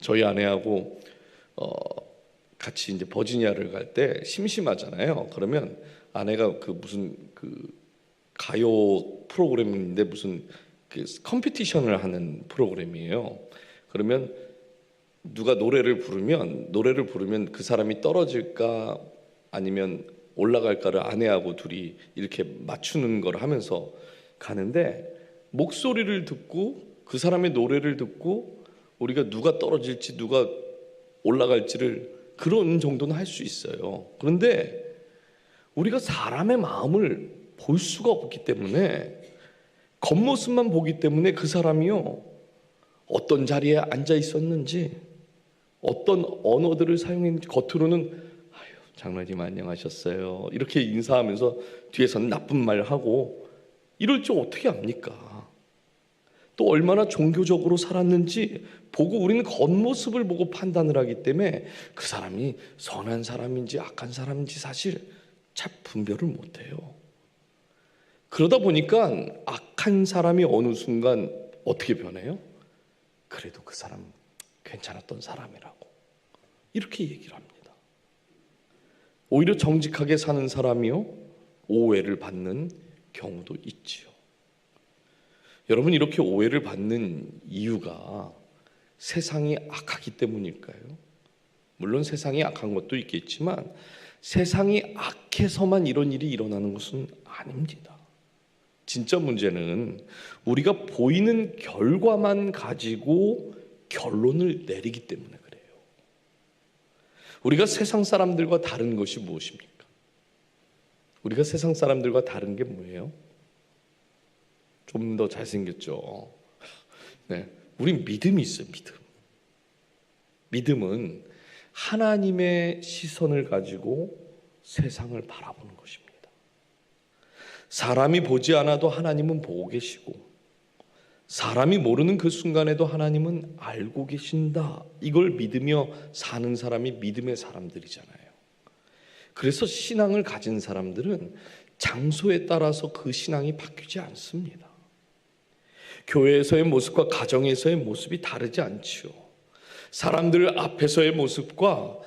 저희 아내하고 같이 이제 버지니아를 갈 때 심심하잖아요. 그러면 아내가 무슨 가요 프로그램인데 무슨 컴피티션을 하는 프로그램이에요. 그러면 누가 노래를 부르면 그 사람이 떨어질까 아니면 올라갈까를 아내하고 둘이 이렇게 맞추는 걸 하면서 가는데, 목소리를 듣고 그 사람의 노래를 듣고 우리가 누가 떨어질지 누가 올라갈지를 그런 정도는 할 수 있어요. 그런데 우리가 사람의 마음을 볼 수가 없기 때문에, 겉모습만 보기 때문에 그 사람이요, 어떤 자리에 앉아 있었는지, 어떤 언어들을 사용했는지, 겉으로는 장로님 안녕하셨어요 이렇게 인사하면서 뒤에서는 나쁜 말 하고 이럴 줄 어떻게 압니까? 또 얼마나 종교적으로 살았는지 보고 우리는 겉모습을 보고 판단을 하기 때문에 그 사람이 선한 사람인지 악한 사람인지 사실 잘 분별을 못해요. 그러다 보니까 악한 사람이 어느 순간 어떻게 변해요? 그래도 그 사람 괜찮았던 사람이라고 이렇게 얘기를 합니다. 오히려 정직하게 사는 사람이요, 오해를 받는 경우도 있지요. 여러분, 이렇게 오해를 받는 이유가 세상이 악하기 때문일까요? 물론 세상이 악한 것도 있겠지만 세상이 악해서만 이런 일이 일어나는 것은 아닙니다. 진짜 문제는 우리가 보이는 결과만 가지고 결론을 내리기 때문에 그래요. 우리가 세상 사람들과 다른 것이 무엇입니까? 우리가 세상 사람들과 다른 게 뭐예요? 좀 더 잘생겼죠. 네, 우린 믿음이 있어요. 믿음은 하나님의 시선을 가지고 세상을 바라보는 것입니다. 사람이 보지 않아도 하나님은 보고 계시고, 사람이 모르는 그 순간에도 하나님은 알고 계신다. 이걸 믿으며 사는 사람이 믿음의 사람들이잖아요. 그래서 신앙을 가진 사람들은 장소에 따라서 그 신앙이 바뀌지 않습니다. 교회에서의 모습과 가정에서의 모습이 다르지 않지요. 사람들 앞에서의 모습과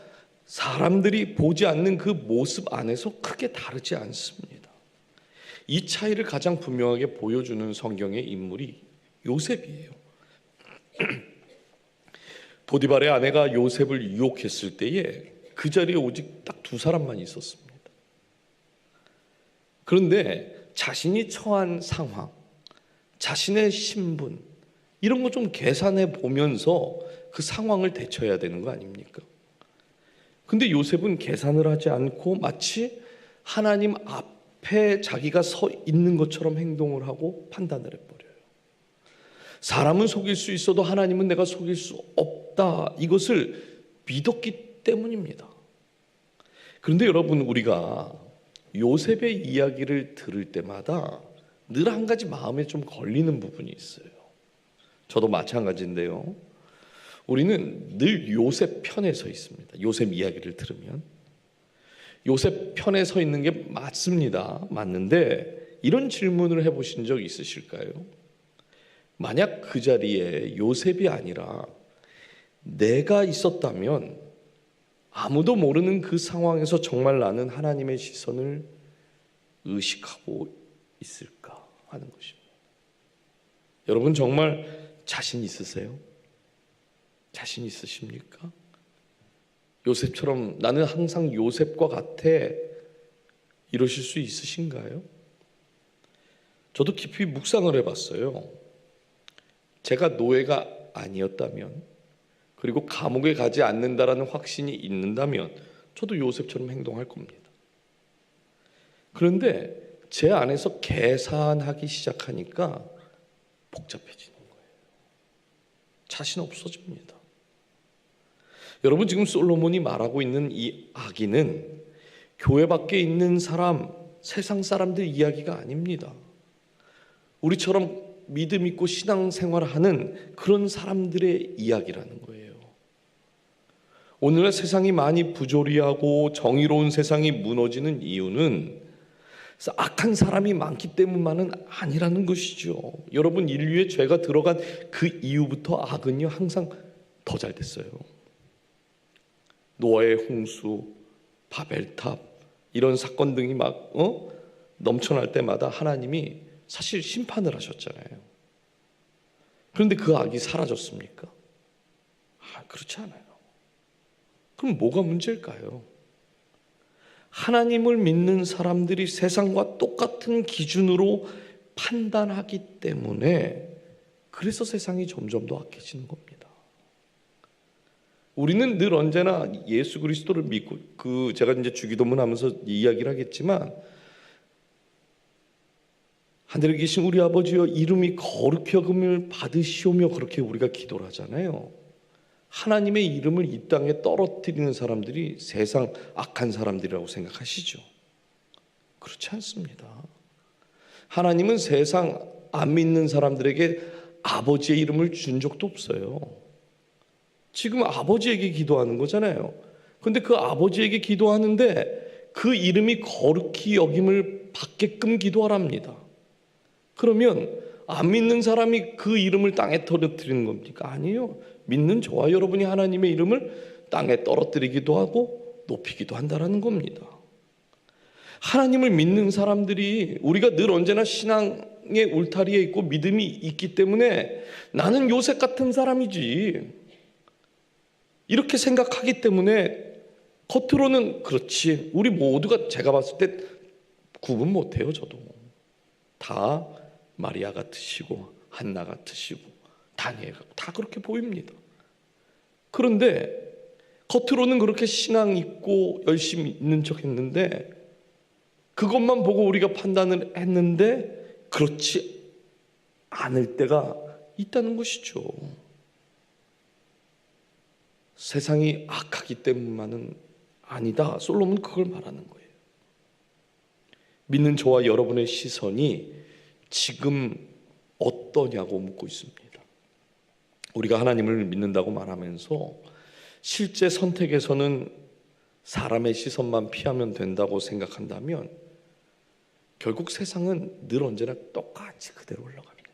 사람들이 보지 않는 그 모습 안에서 크게 다르지 않습니다. 이 차이를 가장 분명하게 보여주는 성경의 인물이 요셉이에요. 보디발의 아내가 요셉을 유혹했을 때에 그 자리에 오직 딱 두 사람만 있었습니다. 그런데 자신이 처한 상황, 자신의 신분, 이런 거 좀 계산해 보면서 그 상황을 대처해야 되는 거 아닙니까? 근데 요셉은 계산을 하지 않고 마치 하나님 앞에 자기가 서 있는 것처럼 행동을 하고 판단을 해버려요. 사람은 속일 수 있어도 하나님은 내가 속일 수 없다, 이것을 믿었기 때문입니다. 그런데 여러분, 우리가 요셉의 이야기를 들을 때마다 늘 한 가지 마음에 좀 걸리는 부분이 있어요. 저도 마찬가지인데요. 우리는 늘 요셉 편에 서 있습니다. 요셉 이야기를 들으면 요셉 편에 서 있는 게 맞습니다. 맞는데 이런 질문을 해보신 적 있으실까요? 만약 그 자리에 요셉이 아니라 내가 있었다면 아무도 모르는 그 상황에서 정말 나는 하나님의 시선을 의식하고 있을까 하는 것입니다. 여러분, 정말 자신 있으세요? 자신 있으십니까? 요셉처럼 나는 항상 요셉과 같아, 이러실 수 있으신가요? 저도 깊이 묵상을 해봤어요. 제가 노예가 아니었다면, 그리고 감옥에 가지 않는다라는 확신이 있는다면 저도 요셉처럼 행동할 겁니다. 그런데 제 안에서 계산하기 시작하니까 복잡해지는 거예요. 자신 없어집니다. 여러분, 지금 솔로몬이 말하고 있는 이 악인은 교회 밖에 있는 사람, 세상 사람들 이야기가 아닙니다. 우리처럼 믿음 있고 신앙생활을 하는 그런 사람들의 이야기라는 거예요. 오늘날 세상이 많이 부조리하고 정의로운 세상이 무너지는 이유는 악한 사람이 많기 때문만은 아니라는 것이죠. 여러분, 인류의 죄가 들어간 그 이후부터 악은요 항상 더 잘 됐어요. 노아의 홍수, 바벨탑, 이런 사건 등이 막 넘쳐날 때마다 하나님이 사실 심판을 하셨잖아요. 그런데 그 악이 사라졌습니까? 그렇지 않아요. 그럼 뭐가 문제일까요? 하나님을 믿는 사람들이 세상과 똑같은 기준으로 판단하기 때문에, 그래서 세상이 점점 더 악해지는 겁니다. 우리는 늘 언제나 예수 그리스도를 믿고, 제가 이제 주기도문 하면서 이야기를 하겠지만, 하늘에 계신 우리 아버지여 이름이 거룩히 여김을 받으시오며, 그렇게 우리가 기도를 하잖아요. 하나님의 이름을 이 땅에 떨어뜨리는 사람들이 세상 악한 사람들이라고 생각하시죠? 그렇지 않습니다. 하나님은 세상 안 믿는 사람들에게 아버지의 이름을 준 적도 없어요. 지금 아버지에게 기도하는 거잖아요. 그런데 그 아버지에게 기도하는데 그 이름이 거룩히 여김을 받게끔 기도하랍니다. 그러면 안 믿는 사람이 그 이름을 땅에 떨어뜨리는 겁니까? 아니에요. 믿는 저와 여러분이 하나님의 이름을 땅에 떨어뜨리기도 하고 높이기도 한다는 겁니다. 하나님을 믿는 사람들이, 우리가 늘 언제나 신앙의 울타리에 있고 믿음이 있기 때문에 나는 요셉 같은 사람이지, 이렇게 생각하기 때문에 겉으로는 그렇지, 우리 모두가 제가 봤을 때 구분 못해요. 저도 다 마리아 같으시고 한나 같으시고 다니엘 다 그렇게 보입니다. 그런데 겉으로는 그렇게 신앙 있고 열심히 있는 척 했는데, 그것만 보고 우리가 판단을 했는데 그렇지 않을 때가 있다는 것이죠. 세상이 악하기 때문만은 아니다. 솔로몬은 그걸 말하는 거예요. 믿는 저와 여러분의 시선이 지금 어떠냐고 묻고 있습니다. 우리가 하나님을 믿는다고 말하면서 실제 선택에서는 사람의 시선만 피하면 된다고 생각한다면 결국 세상은 늘 언제나 똑같이 그대로 흘러갑니다.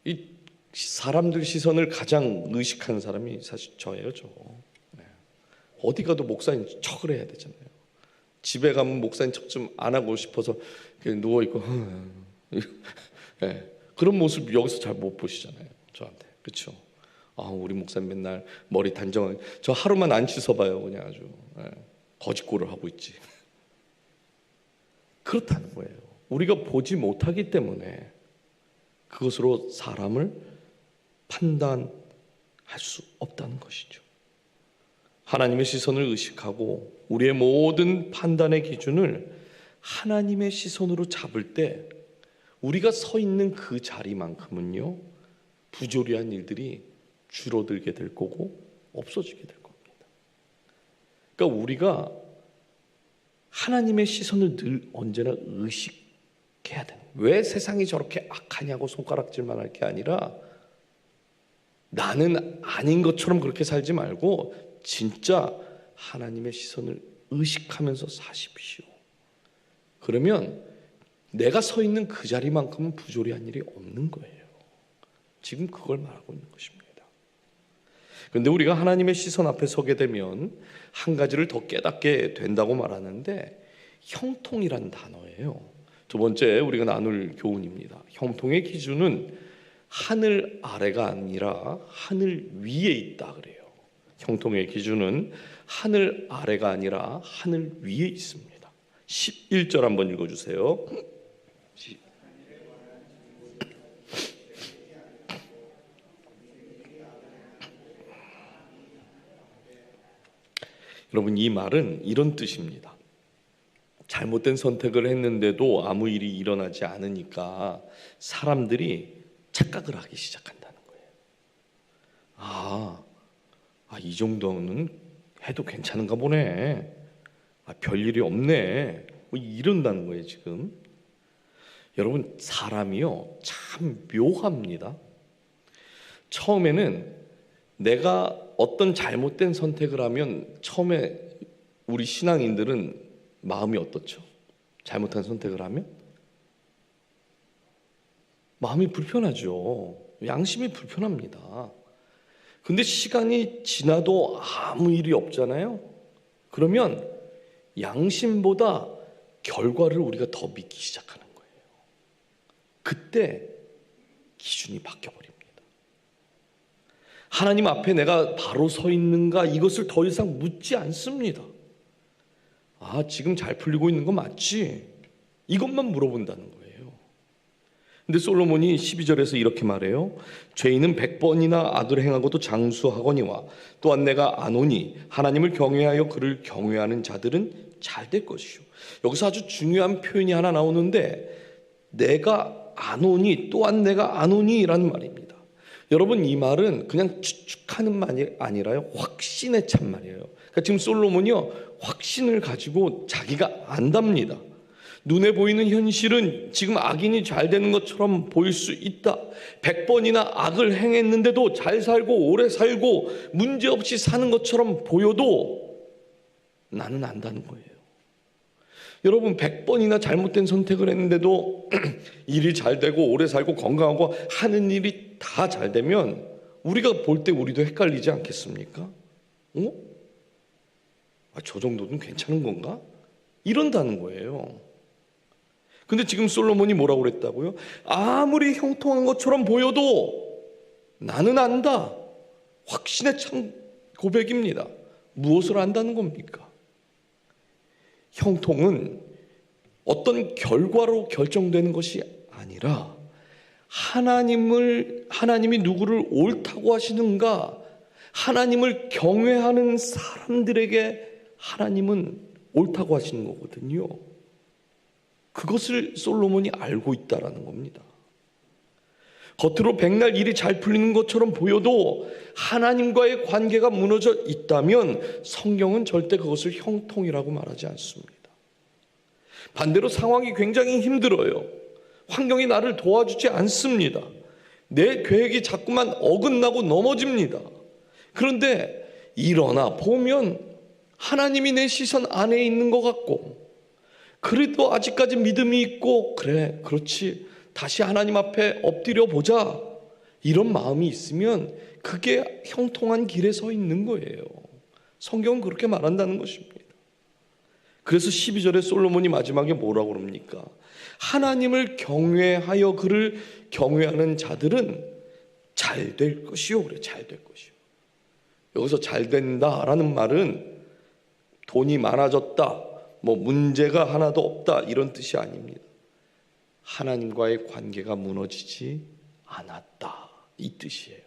이 사람들 시선을 가장 의식하는 사람이 사실 저예요. 어디 가도 목사님 척을 해야 되잖아요. 집에 가면 목사님 척 좀 안 하고 싶어서 그냥 누워있고 네. 그런 모습 여기서 잘 못 보시잖아요. 저한테. 그렇죠? 우리 목사님 맨날 머리 단정하게, 저 하루만 안 씻어봐요. 그냥 아주 거짓골을 하고 있지. 그렇다는 거예요. 우리가 보지 못하기 때문에 그것으로 사람을 판단할 수 없다는 것이죠. 하나님의 시선을 의식하고 우리의 모든 판단의 기준을 하나님의 시선으로 잡을 때 우리가 서 있는 그 자리만큼은요, 부조리한 일들이 줄어들게 될 거고 없어지게 될 겁니다. 그러니까 우리가 하나님의 시선을 늘 언제나 의식해야 되는, 왜 세상이 저렇게 악하냐고 손가락질만 할 게 아니라 나는 아닌 것처럼 그렇게 살지 말고 진짜 하나님의 시선을 의식하면서 사십시오. 그러면 내가 서 있는 그 자리만큼은 부조리한 일이 없는 거예요. 지금 그걸 말하고 있는 것입니다. 그런데 우리가 하나님의 시선 앞에 서게 되면 한 가지를 더 깨닫게 된다고 말하는데, 형통이란 단어예요. 두 번째 우리가 나눌 교훈입니다. 형통의 기준은 하늘 아래가 아니라 하늘 위에 있다 그래요. 형통의 기준은 하늘 아래가 아니라 하늘 위에 있습니다. 11절 한번 읽어주세요. 여러분, 이 말은 이런 뜻입니다. 잘못된 선택을 했는데도 아무 일이 일어나지 않으니까 사람들이 착각을 하기 시작한다는 거예요. 이 정도는 해도 괜찮은가 보네. 별일이 없네. 이런다는 거예요, 지금. 여러분, 사람이요, 참 묘합니다. 처음에는 내가 어떤 잘못된 선택을 하면 처음에 우리 신앙인들은 마음이 어떻죠? 잘못한 선택을 하면 마음이 불편하죠. 양심이 불편합니다. 근데 시간이 지나도 아무 일이 없잖아요. 그러면 양심보다 결과를 우리가 더 믿기 시작하는 거예요. 그때 기준이 바뀌어버립니다. 하나님 앞에 내가 바로 서 있는가, 이것을 더 이상 묻지 않습니다. 지금 잘 풀리고 있는 거 맞지? 이것만 물어본다는 거예요. 근데 솔로몬이 12절에서 이렇게 말해요. 죄인은 100번이나 악을 행하고도 장수하거니와 또한 내가 아노니 하나님을 경외하여 그를 경외하는 자들은 잘 될 것이요. 여기서 아주 중요한 표현이 하나 나오는데, 내가 아노니, 또한 내가 아노니 라는 말입니다. 여러분, 이 말은 그냥 추측하는 말이 아니라요, 확신에 찬 말이에요. 그러니까 지금 솔로몬이요, 확신을 가지고 자기가 안답니다. 눈에 보이는 현실은 지금 악인이 잘 되는 것처럼 보일 수 있다. 100번이나 악을 행했는데도 잘 살고 오래 살고 문제없이 사는 것처럼 보여도 나는 안다는 거예요. 여러분, 100번이나 잘못된 선택을 했는데도 일이 잘 되고 오래 살고 건강하고 하는 일이 다 잘 되면 우리가 볼 때 우리도 헷갈리지 않겠습니까? 저 정도는 괜찮은 건가? 이런다는 거예요. 근데 지금 솔로몬이 뭐라고 그랬다고요? 아무리 형통한 것처럼 보여도 나는 안다. 확신에 찬 고백입니다. 무엇을 안다는 겁니까? 형통은 어떤 결과로 결정되는 것이 아니라 하나님이 누구를 옳다고 하시는가, 하나님을 경외하는 사람들에게 하나님은 옳다고 하시는 거거든요. 그것을 솔로몬이 알고 있다라는 겁니다. 겉으로 백날 일이 잘 풀리는 것처럼 보여도 하나님과의 관계가 무너져 있다면 성경은 절대 그것을 형통이라고 말하지 않습니다. 반대로 상황이 굉장히 힘들어요. 환경이 나를 도와주지 않습니다. 내 계획이 자꾸만 어긋나고 넘어집니다. 그런데 일어나 보면 하나님이 내 시선 안에 있는 것 같고, 그래도 아직까지 믿음이 있고, 그래, 그렇지, 다시 하나님 앞에 엎드려 보자, 이런 마음이 있으면 그게 형통한 길에 서 있는 거예요. 성경은 그렇게 말한다는 것입니다. 그래서 12절에 솔로몬이 마지막에 뭐라고 그럽니까? 하나님을 경외하여 그를 경외하는 자들은 잘 될 것이요. 그래, 잘 될 것이요. 여기서 잘 된다라는 말은 돈이 많아졌다, 뭐 문제가 하나도 없다, 이런 뜻이 아닙니다. 하나님과의 관계가 무너지지 않았다, 이 뜻이에요.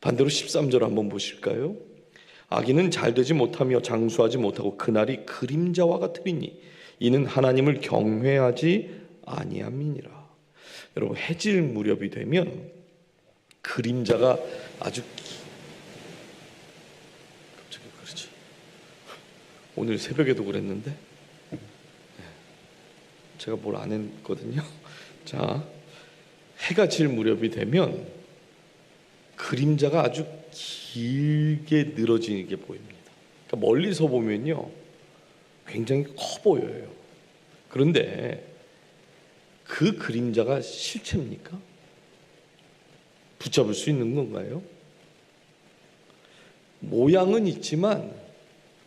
반대로 13절 한번 보실까요? 악인은 잘되지 못하며 장수하지 못하고 그날이 그림자와 같으리니 이는 하나님을 경외하지 아니함이니라. 여러분, 해질 무렵이 되면 그림자가 아주 갑자기 그러지. 오늘 새벽에도 그랬는데 제가 뭘 안 했거든요. 자, 해가 질 무렵이 되면 그림자가 아주 길게 늘어지는 게 보입니다. 그러니까 멀리서 보면요, 굉장히 커 보여요. 그런데 그 그림자가 실체입니까? 붙잡을 수 있는 건가요? 모양은 있지만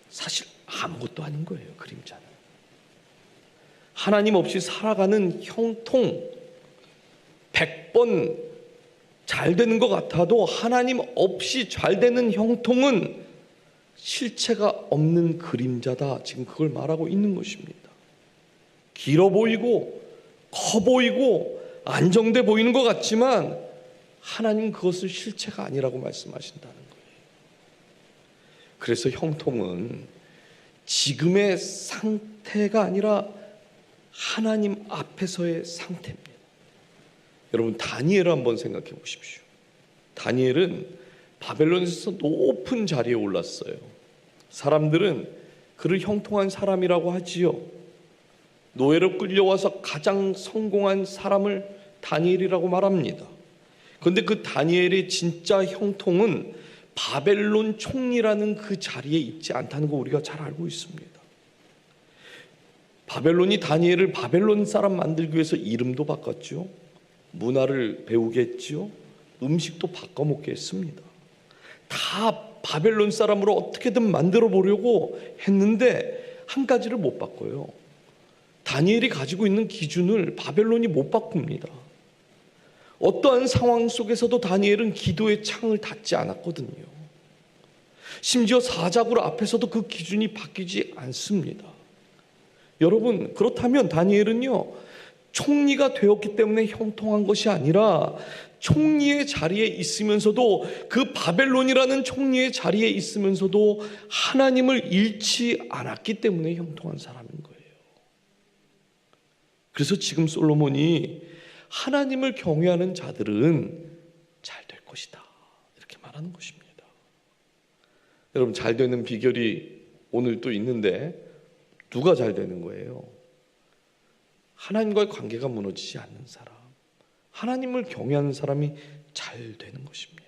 사실 아무것도 아닌 거예요. 그림자는 하나님 없이 살아가는 형통, 100번 잘 되는 것 같아도 하나님 없이 잘 되는 형통은 실체가 없는 그림자다. 지금 그걸 말하고 있는 것입니다. 길어 보이고 커 보이고 안정돼 보이는 것 같지만 하나님 그것을 실체가 아니라고 말씀하신다는 거예요. 그래서 형통은 지금의 상태가 아니라 하나님 앞에서의 상태입니다. 여러분, 다니엘을 한번 생각해 보십시오. 다니엘은 바벨론에서 높은 자리에 올랐어요. 사람들은 그를 형통한 사람이라고 하지요. 노예로 끌려와서 가장 성공한 사람을 다니엘이라고 말합니다. 그런데 그 다니엘의 진짜 형통은 바벨론 총리라는 그 자리에 있지 않다는 거 우리가 잘 알고 있습니다. 바벨론이 다니엘을 바벨론 사람 만들기 위해서 이름도 바꿨죠. 문화를 배우게 했죠. 음식도 바꿔 먹게 했습니다. 다 바벨론 사람으로 어떻게든 만들어 보려고 했는데 한 가지를 못 바꿔요. 다니엘이 가지고 있는 기준을 바벨론이 못 바꿉니다. 어떠한 상황 속에서도 다니엘은 기도의 창을 닫지 않았거든요. 심지어 사자굴 앞에서도 그 기준이 바뀌지 않습니다. 여러분, 그렇다면 다니엘은요, 총리가 되었기 때문에 형통한 것이 아니라 총리의 자리에 있으면서도, 그 바벨론이라는 총리의 자리에 있으면서도 하나님을 잃지 않았기 때문에 형통한 사람인 거예요. 그래서 지금 솔로몬이 하나님을 경외하는 자들은 잘 될 것이다, 이렇게 말하는 것입니다. 여러분, 잘 되는 비결이 오늘 또 있는데 누가 잘 되는 거예요? 하나님과의 관계가 무너지지 않는 사람, 하나님을 경외하는 사람이 잘 되는 것입니다.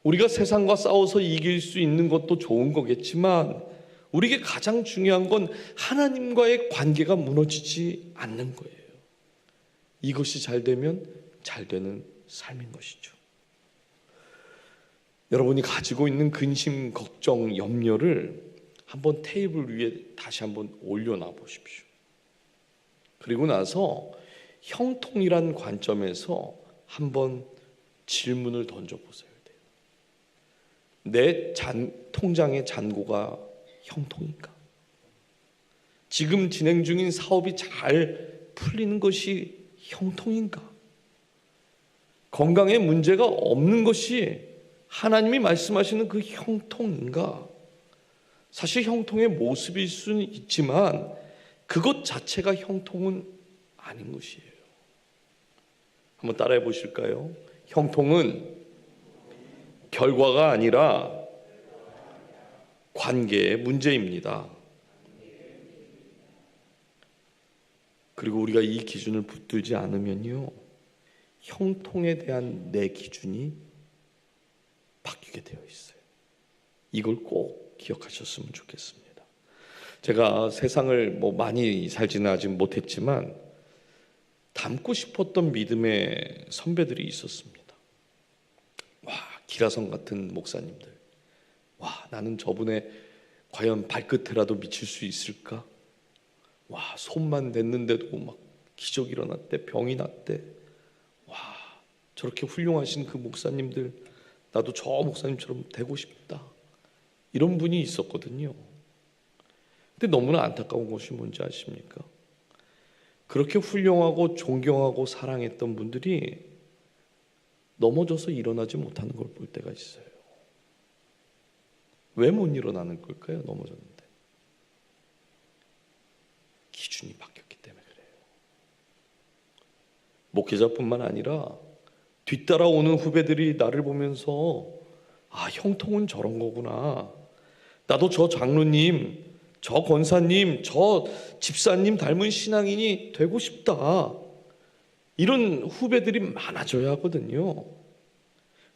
우리가 세상과 싸워서 이길 수 있는 것도 좋은 거겠지만 우리에게 가장 중요한 건 하나님과의 관계가 무너지지 않는 거예요. 이것이 잘 되면 잘 되는 삶인 것이죠. 여러분이 가지고 있는 근심, 걱정, 염려를 한번 테이블 위에 다시 한번 올려놔 보십시오. 그리고 나서 형통이란 관점에서 한번 질문을 던져보세요. 내 통장의 잔고가 형통인가? 지금 진행 중인 사업이 잘 풀리는 것이 형통인가? 건강에 문제가 없는 것이 하나님이 말씀하시는 그 형통인가? 사실 형통의 모습일 수는 있지만 그것 자체가 형통은 아닌 것이에요. 한번 따라해 보실까요? 형통은 결과가 아니라 관계의 문제입니다. 그리고 우리가 이 기준을 붙들지 않으면요, 형통에 대한 내 기준이 바뀌게 되어 있어요. 이걸 꼭 기억하셨으면 좋겠습니다. 제가 세상을 많이 살지는 아직 못했지만 닮고 싶었던 믿음의 선배들이 있었습니다. 와, 기라성 같은 목사님들. 와, 나는 저분의 과연 발끝에라도 미칠 수 있을까? 와, 손만 댔는데도 막 기적이 일어났대, 병이 났대. 와, 저렇게 훌륭하신 그 목사님들, 나도 저 목사님처럼 되고 싶다. 이런 분이 있었거든요. 근데 너무나 안타까운 것이 뭔지 아십니까? 그렇게 훌륭하고 존경하고 사랑했던 분들이 넘어져서 일어나지 못하는 걸 볼 때가 있어요. 왜 못 일어나는 걸까요? 넘어졌는데. 기준이 바뀌었기 때문에 그래요. 목회자뿐만 아니라 뒤따라오는 후배들이 나를 보면서 아, 형통은 저런 거구나. 나도 저 장로님, 저 권사님, 저 집사님 닮은 신앙인이 되고 싶다. 이런 후배들이 많아져야 하거든요.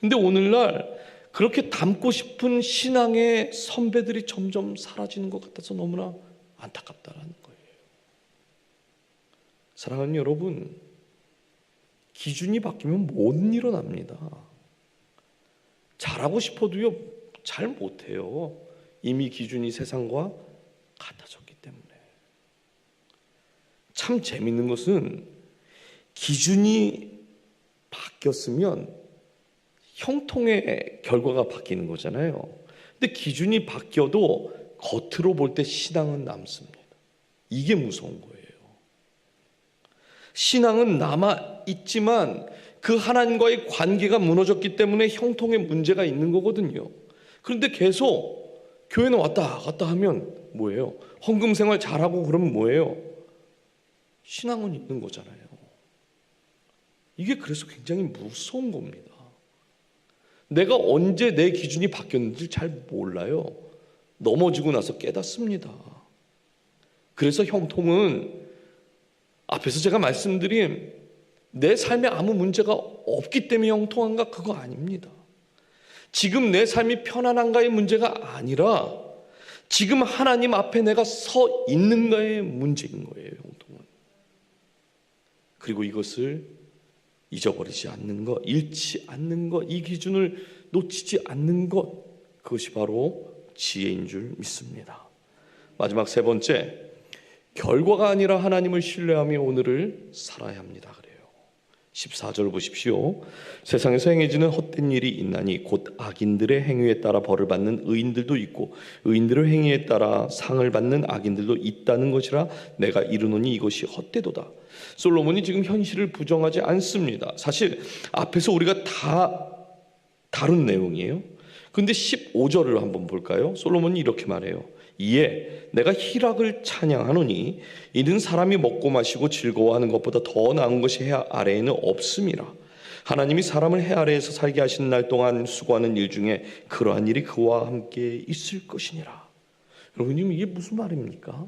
근데 오늘날 그렇게 닮고 싶은 신앙의 선배들이 점점 사라지는 것 같아서 너무나 안타깝다라는 거예요. 사랑하는 여러분, 기준이 바뀌면 못 일어납니다. 잘하고 싶어도요, 잘 못해요. 이미 기준이 세상과 같아졌기 때문에. 참 재밌는 것은 기준이 바뀌었으면 형통의 결과가 바뀌는 거잖아요. 근데 기준이 바뀌어도 겉으로 볼 때 신앙은 남습니다. 이게 무서운 거예요. 신앙은 남아 있지만 그 하나님과의 관계가 무너졌기 때문에 형통에 문제가 있는 거거든요. 그런데 계속 교회는 왔다 갔다 하면 뭐예요? 헌금 생활 잘하고 그러면 뭐예요? 신앙은 있는 거잖아요. 이게 그래서 굉장히 무서운 겁니다. 내가 언제 내 기준이 바뀌었는지 잘 몰라요. 넘어지고 나서 깨닫습니다. 그래서 형통은 앞에서 제가 말씀드린 내 삶에 아무 문제가 없기 때문에 형통한가? 그거 아닙니다. 지금 내 삶이 편안한가의 문제가 아니라 지금 하나님 앞에 내가 서 있는가의 문제인 거예요. 형통은. 그리고 이것을 잊어버리지 않는 것, 잃지 않는 것, 이 기준을 놓치지 않는 것, 그것이 바로 지혜인 줄 믿습니다. 마지막 세 번째, 결과가 아니라 하나님을 신뢰하며 오늘을 살아야 합니다. 그래요. 14절 보십시오. 세상에서 행해지는 헛된 일이 있나니 곧 악인들의 행위에 따라 벌을 받는 의인들도 있고 의인들의 행위에 따라 상을 받는 악인들도 있다는 것이라 내가 이르노니 이것이 헛되도다. 솔로몬이 지금 현실을 부정하지 않습니다. 사실 앞에서 우리가 다 다룬 내용이에요. 근데 15절을 한번 볼까요? 솔로몬이 이렇게 말해요. 이에 내가 희락을 찬양하노니 이는 사람이 먹고 마시고 즐거워하는 것보다 더 나은 것이 해 아래에는 없음이라. 하나님이 사람을 해 아래에서 살게 하신 날 동안 수고하는 일 중에 그러한 일이 그와 함께 있을 것이니라. 여러분, 이게 무슨 말입니까?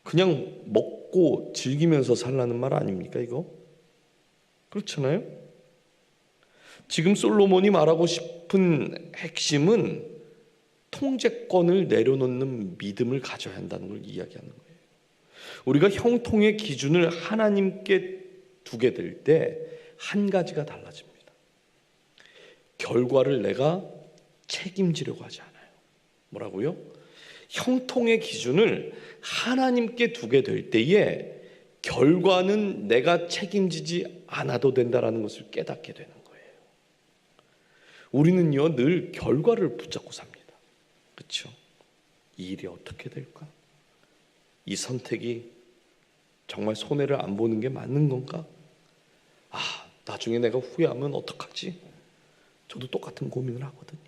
그냥 먹고 즐기면서 살라는 말 아닙니까 이거? 그렇잖아요? 지금 솔로몬이 말하고 싶은 핵심은 통제권을 내려놓는 믿음을 가져야 한다는 걸 이야기하는 거예요. 우리가 형통의 기준을 하나님께 두게 될 때 한 가지가 달라집니다. 결과를 내가 책임지려고 하지 않아요. 뭐라고요? 형통의 기준을 하나님께 두게 될 때에 결과는 내가 책임지지 않아도 된다는 것을 깨닫게 되는 거예요. 우리는요 늘 결과를 붙잡고 삽니다. 그렇죠? 이 일이 어떻게 될까? 이 선택이 정말 손해를 안 보는 게 맞는 건가? 아, 나중에 내가 후회하면 어떡하지? 저도 똑같은 고민을 하거든요.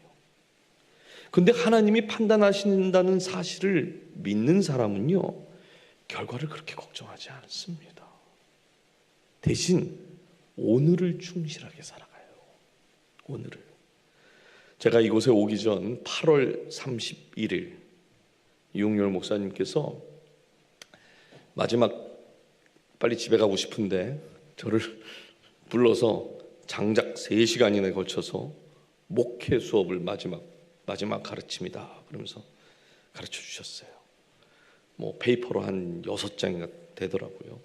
근데 하나님이 판단하신다는 사실을 믿는 사람은요 결과를 그렇게 걱정하지 않습니다. 대신 오늘을 충실하게 살아가요. 오늘을. 제가 이곳에 오기 전 8월 31일 이용렬 목사님께서 마지막 빨리 집에 가고 싶은데 저를 불러서 장작 3시간이나 걸쳐서 목회 수업을 마지막 가르침이다 그러면서 가르쳐 주셨어요. 뭐 페이퍼로 한 6장이나 되더라고요.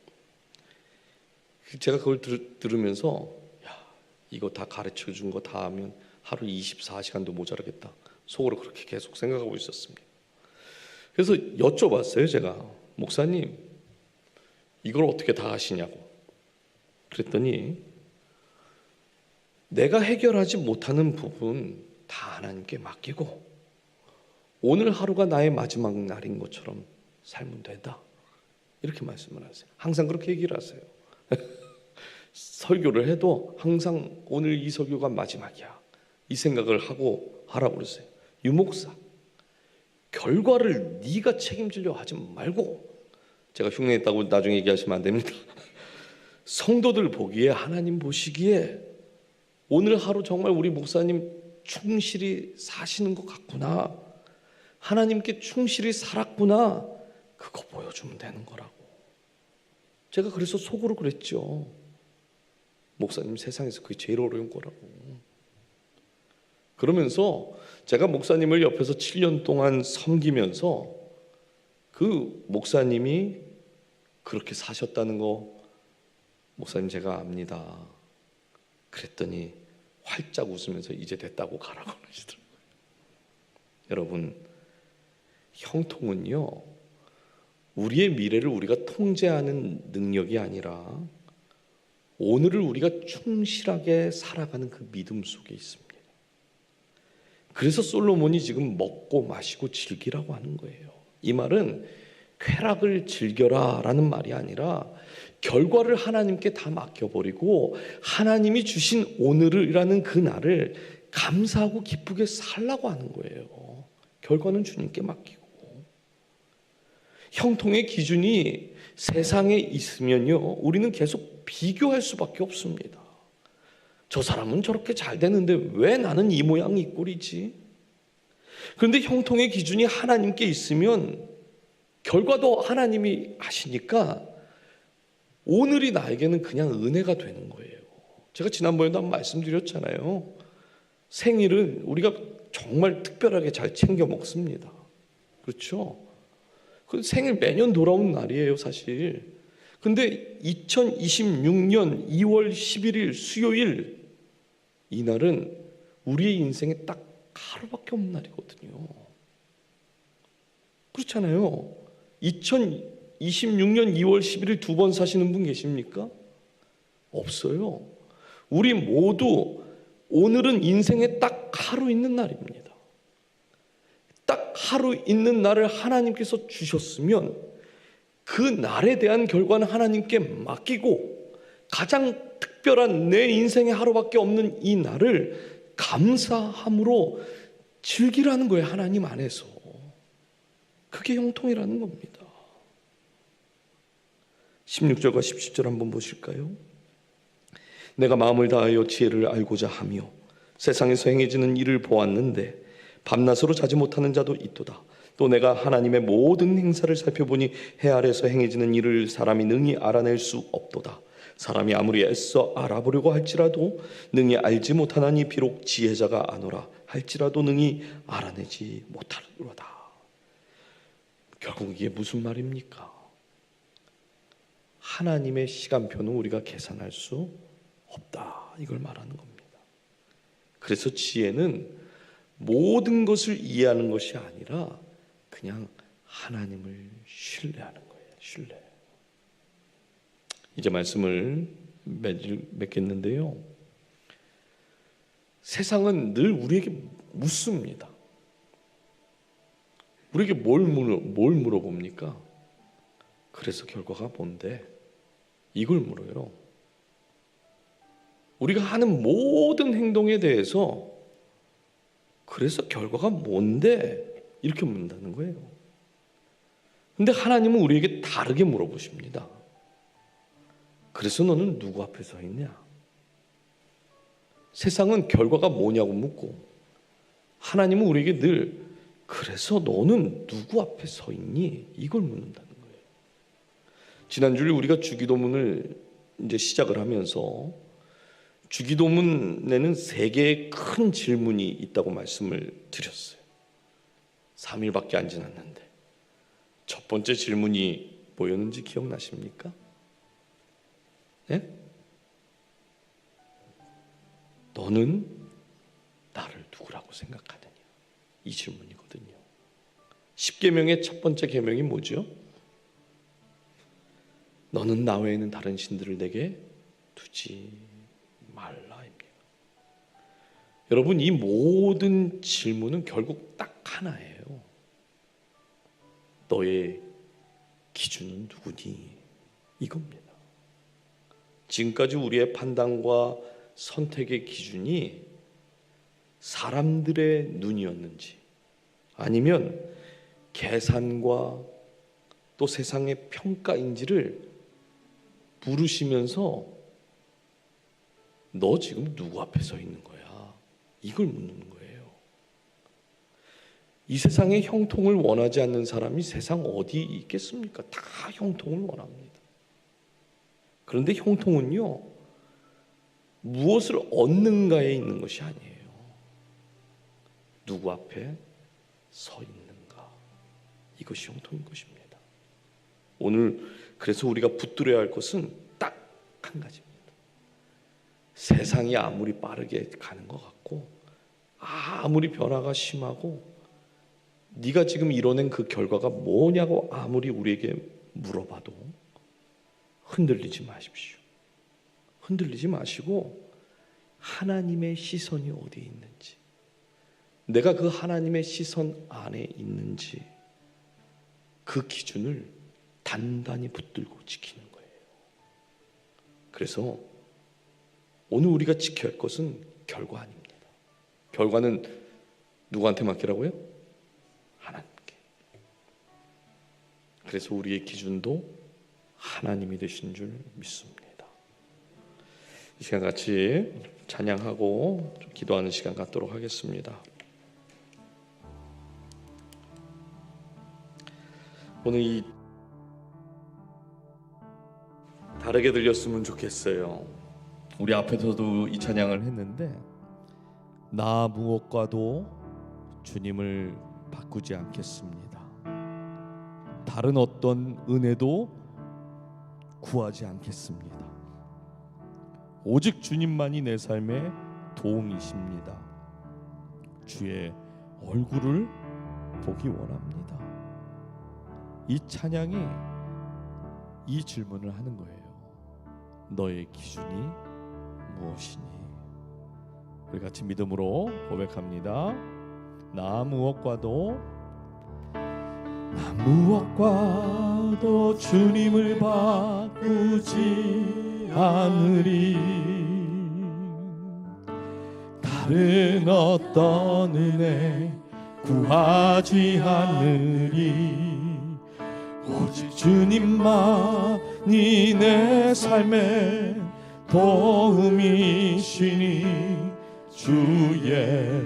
제가 그걸 들으면서 야, 이거 다 가르쳐 준 거 다 하면 하루 24시간도 모자라겠다. 속으로 그렇게 계속 생각하고 있었습니다. 그래서 여쭤봤어요. 제가 목사님 이걸 어떻게 다 하시냐고. 그랬더니 내가 해결하지 못하는 부분 다 하나님께 맡기고 오늘 하루가 나의 마지막 날인 것처럼 살면 된다. 이렇게 말씀을 하세요. 항상 그렇게 얘기를 하세요. 설교를 해도 항상 오늘 이 설교가 마지막이야. 이 생각을 하고 하라고 그러세요. 유목사, 결과를 네가 책임지려 하지 말고, 제가 흉내냈다고 나중에 얘기하시면 안 됩니다. 성도들 보기에, 하나님 보시기에 오늘 하루 정말 우리 목사님 충실히 사시는 것 같구나, 하나님께 충실히 살았구나, 그거 보여주면 되는 거라고. 제가 그래서 속으로 그랬죠. 목사님 세상에서 그게 제일 어려운 거라고. 그러면서 제가 목사님을 옆에서 7년 동안 섬기면서 그 목사님이 그렇게 사셨다는 거 목사님 제가 압니다. 그랬더니 활짝 웃으면서 이제 됐다고 가라고 그러시더라고요. 여러분, 형통은요, 우리의 미래를 우리가 통제하는 능력이 아니라 오늘을 우리가 충실하게 살아가는 그 믿음 속에 있습니다. 그래서 솔로몬이 지금 먹고 마시고 즐기라고 하는 거예요. 이 말은 쾌락을 즐겨라 라는 말이 아니라 결과를 하나님께 다 맡겨버리고 하나님이 주신 오늘이라는 그 날을 감사하고 기쁘게 살라고 하는 거예요. 결과는 주님께 맡기고. 형통의 기준이 세상에 있으면요, 우리는 계속 비교할 수밖에 없습니다. 저 사람은 저렇게 잘 되는데 왜 나는 이 모양 이 꼴이지? 그런데 형통의 기준이 하나님께 있으면 결과도 하나님이 하시니까 오늘이 나에게는 그냥 은혜가 되는 거예요. 제가 지난번에도 한번 말씀드렸잖아요. 생일은 우리가 정말 특별하게 잘 챙겨 먹습니다. 그렇죠? 그 생일 매년 돌아오는 날이에요, 사실. 근데 2026년 2월 11일 수요일, 이 날은 우리의 인생에 딱 하루밖에 없는 날이거든요. 그렇잖아요. 2026년 2월 11일 2번 사시는 분 계십니까? 없어요. 우리 모두 오늘은 인생에 딱 하루 있는 날입니다. 딱 하루 있는 날을 하나님께서 주셨으면 그 날에 대한 결과는 하나님께 맡기고 가장 특별한 내 인생의 하루밖에 없는 이 날을 감사함으로 즐기라는 거예요. 하나님 안에서. 그게 형통이라는 겁니다. 16절과 17절 한번 보실까요? 내가 마음을 다하여 지혜를 알고자 하며 세상에서 행해지는 일을 보았는데 밤낮으로 자지 못하는 자도 있도다. 또 내가 하나님의 모든 행사를 살펴보니 해 아래서 행해지는 일을 사람이 능히 알아낼 수 없도다. 사람이 아무리 애써 알아보려고 할지라도 능히 알지 못하나니 비록 지혜자가 아노라 할지라도 능히 알아내지 못하리로다. 결국 이게 무슨 말입니까? 하나님의 시간표는 우리가 계산할 수 없다, 이걸 말하는 겁니다. 그래서 지혜는 모든 것을 이해하는 것이 아니라 그냥 하나님을 신뢰하는 거예요. 신뢰. 이제 말씀을 맺겠는데요, 세상은 늘 우리에게 묻습니다. 우리에게 뭘 물어봅니까? 그래서 결과가 뭔데? 이걸 물어요. 우리가 하는 모든 행동에 대해서 그래서 결과가 뭔데? 이렇게 묻는다는 거예요. 근데 하나님은 우리에게 다르게 물어보십니다. 그래서 너는 누구 앞에 서 있냐? 세상은 결과가 뭐냐고 묻고, 하나님은 우리에게 늘 그래서 너는 누구 앞에 서 있니? 이걸 묻는다는 거예요. 지난주에 우리가 주기도문을 이제 시작을 하면서 주기도문에는 3개의 큰 질문이 있다고 말씀을 드렸어요. 3일밖에 안 지났는데 첫 번째 질문이 뭐였는지 기억나십니까? 네? 너는 나를 누구라고 생각하느냐? 이 질문이거든요. 10계명의 첫 번째 계명이 뭐죠? 너는 나 외에는 다른 신들을 내게 두지 말라입니다. 여러분, 이 모든 질문은 결국 딱 하나예요. 너의 기준은 누구니? 이겁니다. 지금까지 우리의 판단과 선택의 기준이 사람들의 눈이었는지, 아니면 계산과 또 세상의 평가인지를 물으시면서 너 지금 누구 앞에 서 있는 거야? 이걸 묻는 거예요. 이 세상에 형통을 원하지 않는 사람이 세상 어디에 있겠습니까? 다 형통을 원합니다. 그런데 형통은요, 무엇을 얻는가에 있는 것이 아니에요. 누구 앞에 서 있는가, 이것이 형통인 것입니다. 오늘 그래서 우리가 붙들어야 할 것은 딱 한 가지입니다. 세상이 아무리 빠르게 가는 것 같고 아무리 변화가 심하고 네가 지금 이뤄낸 그 결과가 뭐냐고 아무리 우리에게 물어봐도 흔들리지 마십시오. 흔들리지 마시고 하나님의 시선이 어디에 있는지, 내가 그 하나님의 시선 안에 있는지, 그 기준을 단단히 붙들고 지키는 거예요. 그래서 오늘 우리가 지켜야 할 것은 결과 아닙니다. 결과는 누구한테 맡기라고요? 하나님께. 그래서 우리의 기준도 하나님이 되신 줄 믿습니다. 이 시간 같이 찬양하고 좀 기도하는 시간 갖도록 하겠습니다. 오늘 이 다르게 들렸으면 좋겠어요. 우리 앞에서도 이 찬양을 했는데, 나 무엇과도 주님을 바꾸지 않겠습니다. 다른 어떤 은혜도 구하지 않겠습니다. 오직 주님만이 내 삶의 도움이십니다. 주의 얼굴을 보기 원합니다. 이 찬양이 이 질문을 하는 거예요. 너의 기준이 무엇이니? 우리 같이 믿음으로 고백합니다. 나 무엇과도 주님을 바꾸지 않으리. 다른 어떤 은혜 구하지 않으리. 오직 주님만이 내 삶의 도움이시니 주의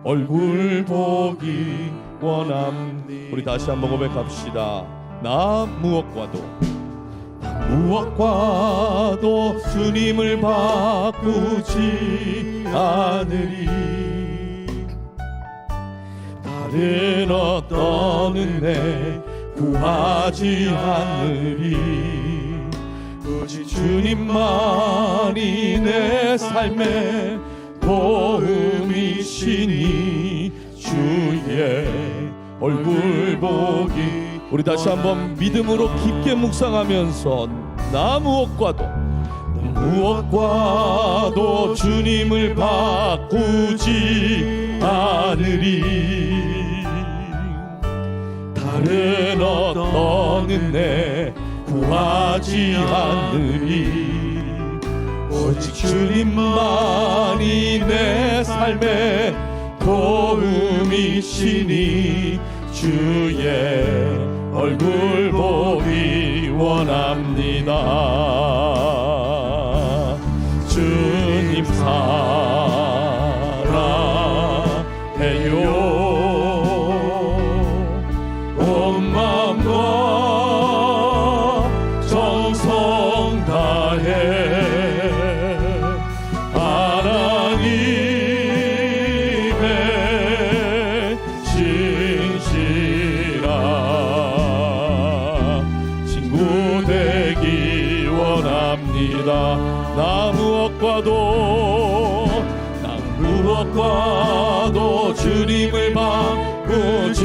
얼굴 보기 원합니다. 우리 다시 한번 고백합시다. 나 무엇과도 주님을 바꾸지 않으리. 다른 어떤 은혜 구하지 않으리. 오직 주님만이 내 삶의 도움이시니 주의 얼굴 보기. 우리 다시 한번 믿음으로 깊게 묵상하면서 나 무엇과도 주님을 바꾸지 않으리. 다른 어떤 은혜 구하지 않으리. 오직 주님만이 내 삶의 도움이시니 주의 얼굴 보기 원합니다. 주님 사랑해요. 온 마음과 정성 다해 하나님의 진실한 친구 되기 원합니다. 나 무엇과도 구하도 주님을 바꾸지하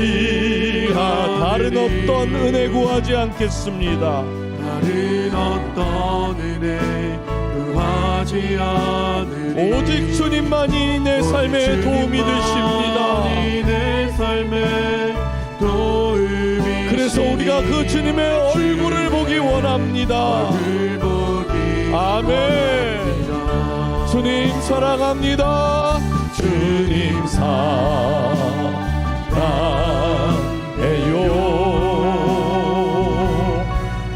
다른 어떤 은혜 구하지 않겠습니다. 다른 어떤 은혜 구하지 않으리. 오직 주님만이 내 삶에 도움이 되십니다. 내 삶에 도움이. 그래서 우리가 그 주님의 얼굴을 보기 원합니다. 아멘. 주님 사랑합니다. 주님 사랑해요.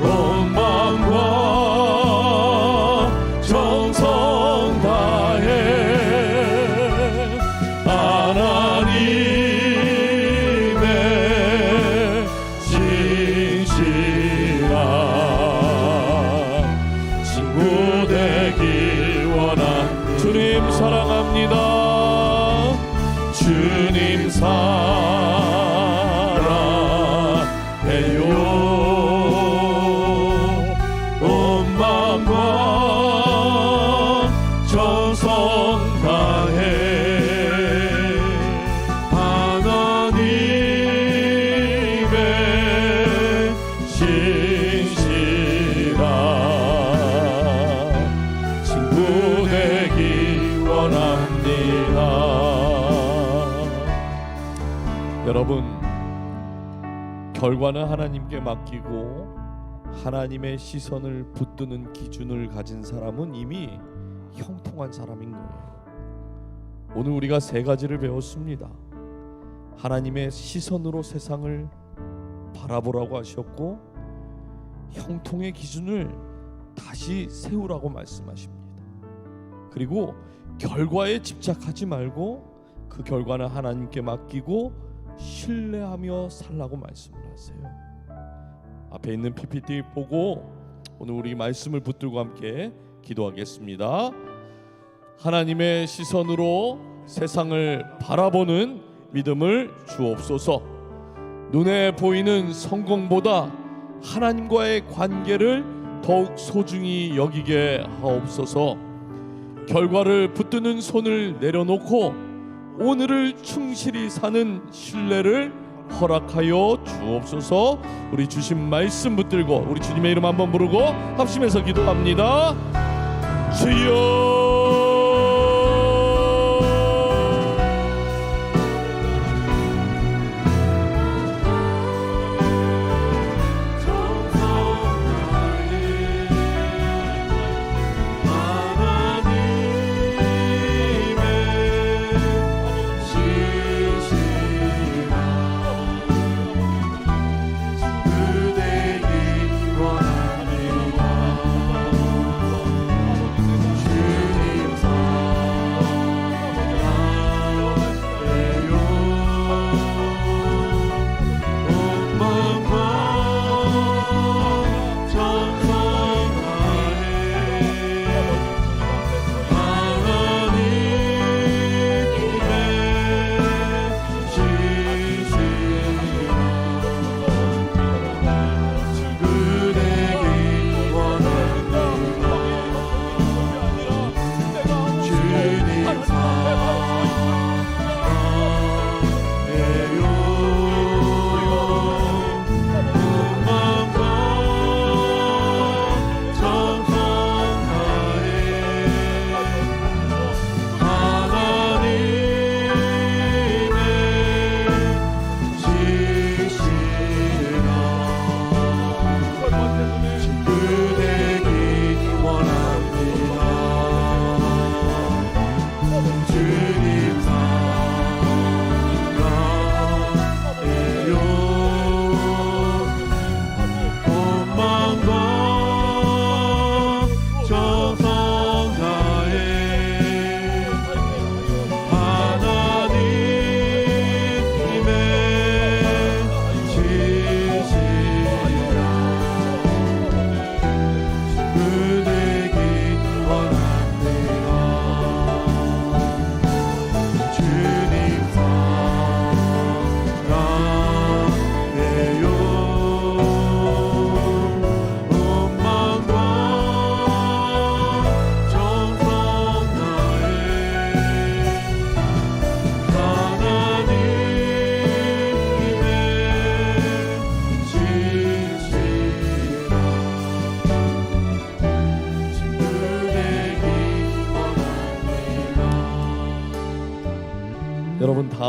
온 마음과 정성 다해 하나님의 진실한 친구 되기 원한 주님 사랑합니다. 주님 사랑해요. 온 마음과 정성 다해 하나님의 신실한 친구 되기 원합니다. 여러분, 결과는 하나님께 맡기고 하나님의 시선을 붙드는 기준을 가진 사람은 이미 형통한 사람인 거예요. 오늘 우리가 세 가지를 배웠습니다. 하나님의 시선으로 세상을 바라보라고 하셨고, 형통의 기준을 다시 세우라고 말씀하십니다. 그리고 결과에 집착하지 말고 그 결과는 하나님께 맡기고 신뢰하며 살라고 말씀을 하세요. 앞에 있는 PPT 보고 오늘 우리 말씀을 붙들고 함께 기도하겠습니다. 하나님의 시선으로 세상을 바라보는 믿음을 주옵소서. 눈에 보이는 성공보다 하나님과의 관계를 더욱 소중히 여기게 하옵소서. 결과를 붙드는 손을 내려놓고 오늘을 충실히 사는 신뢰를 허락하여 주옵소서. 우리 주신 말씀 붙들고 우리 주님의 이름 한번 부르고 합심해서 기도합니다. 주여.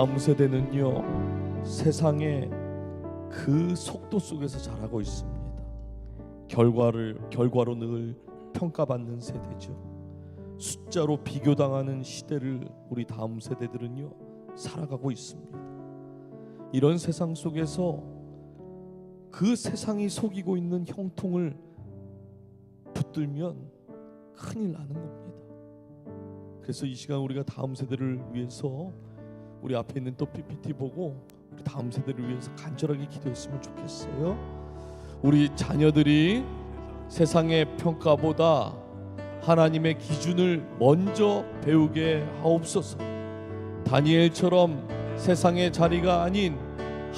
다음 세대는요, 세상의 그 속도 속에서 자라고 있습니다. 결과로 늘 평가받는 세대죠. 숫자로 비교당하는 시대를 우리 다음 세대들은요 살아가고 있습니다. 이런 세상 속에서 그 세상이 속이고 있는 형통을 붙들면 큰일 나는 겁니다. 그래서 이 시간 우리가 다음 세대를 위해서 우리 앞에 있는 또 PPT 보고 우리 다음 세대를 위해서 간절하게 기도했으면 좋겠어요. 우리 자녀들이 세상의 평가보다 하나님의 기준을 먼저 배우게 하옵소서. 다니엘처럼 세상의 자리가 아닌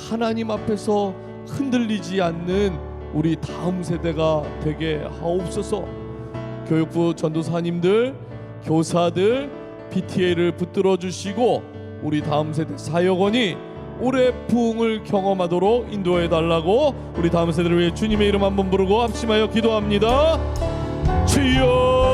하나님 앞에서 흔들리지 않는 우리 다음 세대가 되게 하옵소서. 교육부 전도사님들, 교사들, PTA를 붙들어 주시고 우리 다음 세대 사역원이 올해 부흥을 경험하도록 인도해 달라고 우리 다음 세대를 위해 주님의 이름 한번 부르고 합심하여 기도합니다. 주여.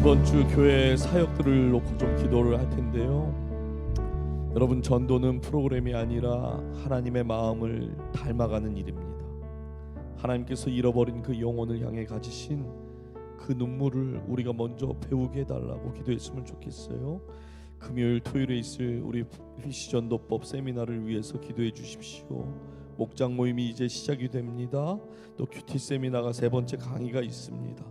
이번 주 교회 사역들을 놓고 좀 기도를 할 텐데요. 여러분, 전도는 프로그램이 아니라 하나님의 마음을 닮아가는 일입니다. 하나님께서 잃어버린 그 영혼을 향해 가지신 그 눈물을 우리가 먼저 배우게 해달라고 기도했으면 좋겠어요. 금요일 토요일에 있을 우리 피시전도법 세미나를 위해서 기도해 주십시오. 목장 모임이 이제 시작이 됩니다. 또 큐티 세미나가 3번째 강의가 있습니다.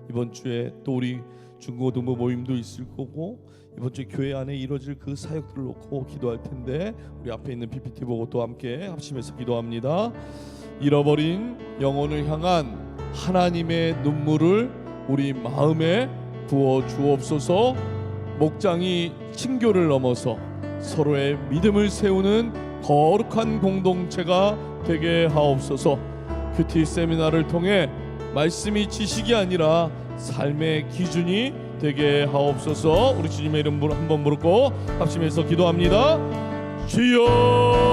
이번 주에 또 우리 중고등부 모임도 있을 거고, 이번 주 교회 안에 이루어질 그 사역들을 놓고 기도할 텐데, 우리 앞에 있는 PPT 보고 또 함께 합심해서 기도합니다. 잃어버린 영혼을 향한 하나님의 눈물을 우리 마음에 부어 주옵소서. 목장이 친교를 넘어서 서로의 믿음을 세우는 거룩한 공동체가 되게 하옵소서. 큐티 세미나를 통해 말씀이 지식이 아니라 삶의 기준이 되게 하옵소서. 우리 주님의 이름으로 한번 부르고 합심해서 기도합니다. 주여.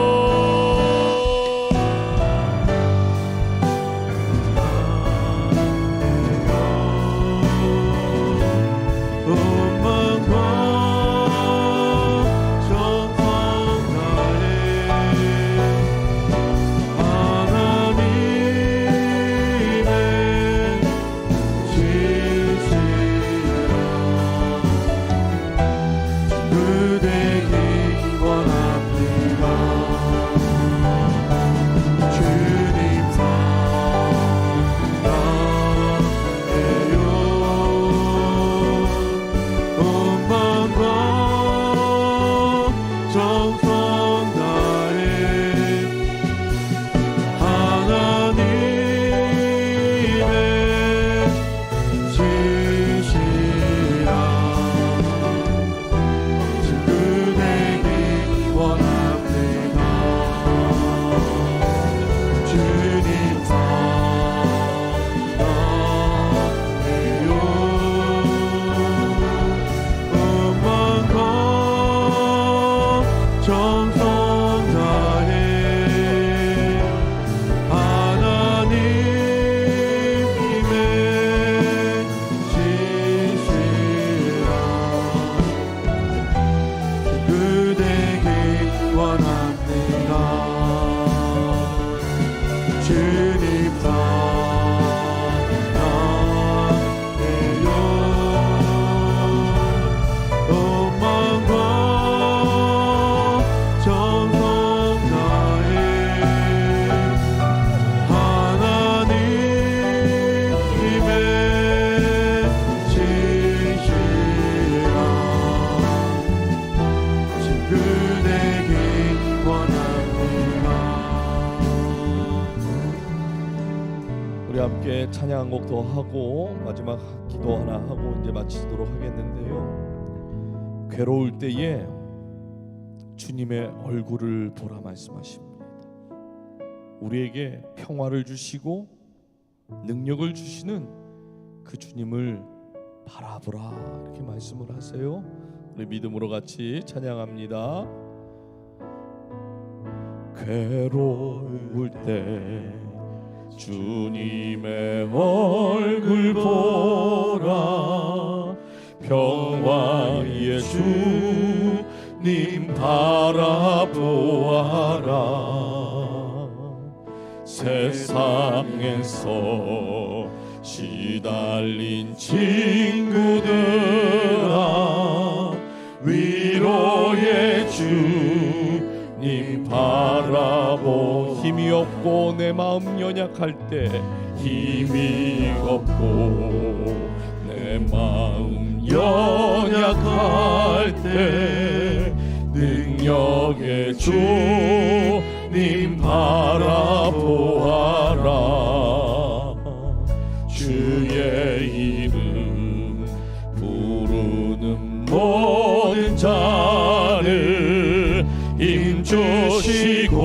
우리 함께 찬양 한 곡 더 하고 마지막 기도 하나 하고 이제 마치도록 하겠는데요. 괴로울 때에 주님의 얼굴을 보라 말씀하십니다. 우리에게 평화를 주시고 능력을 주시는 그 주님을 바라보라 이렇게 말씀을 하세요. 우리 믿음으로 같이 찬양합니다. 괴로울 때 주님의 얼굴 보라 평화의 주님 바라보아라 세상에서 시달린 친구들아 위로의 주님 바라보 힘이 없고 내 마음 연약할 때 힘이 없고 내 마음 연약할 때 능력의 주님 바라보아라 주의 이름 부르는 모든 자를 힘주시고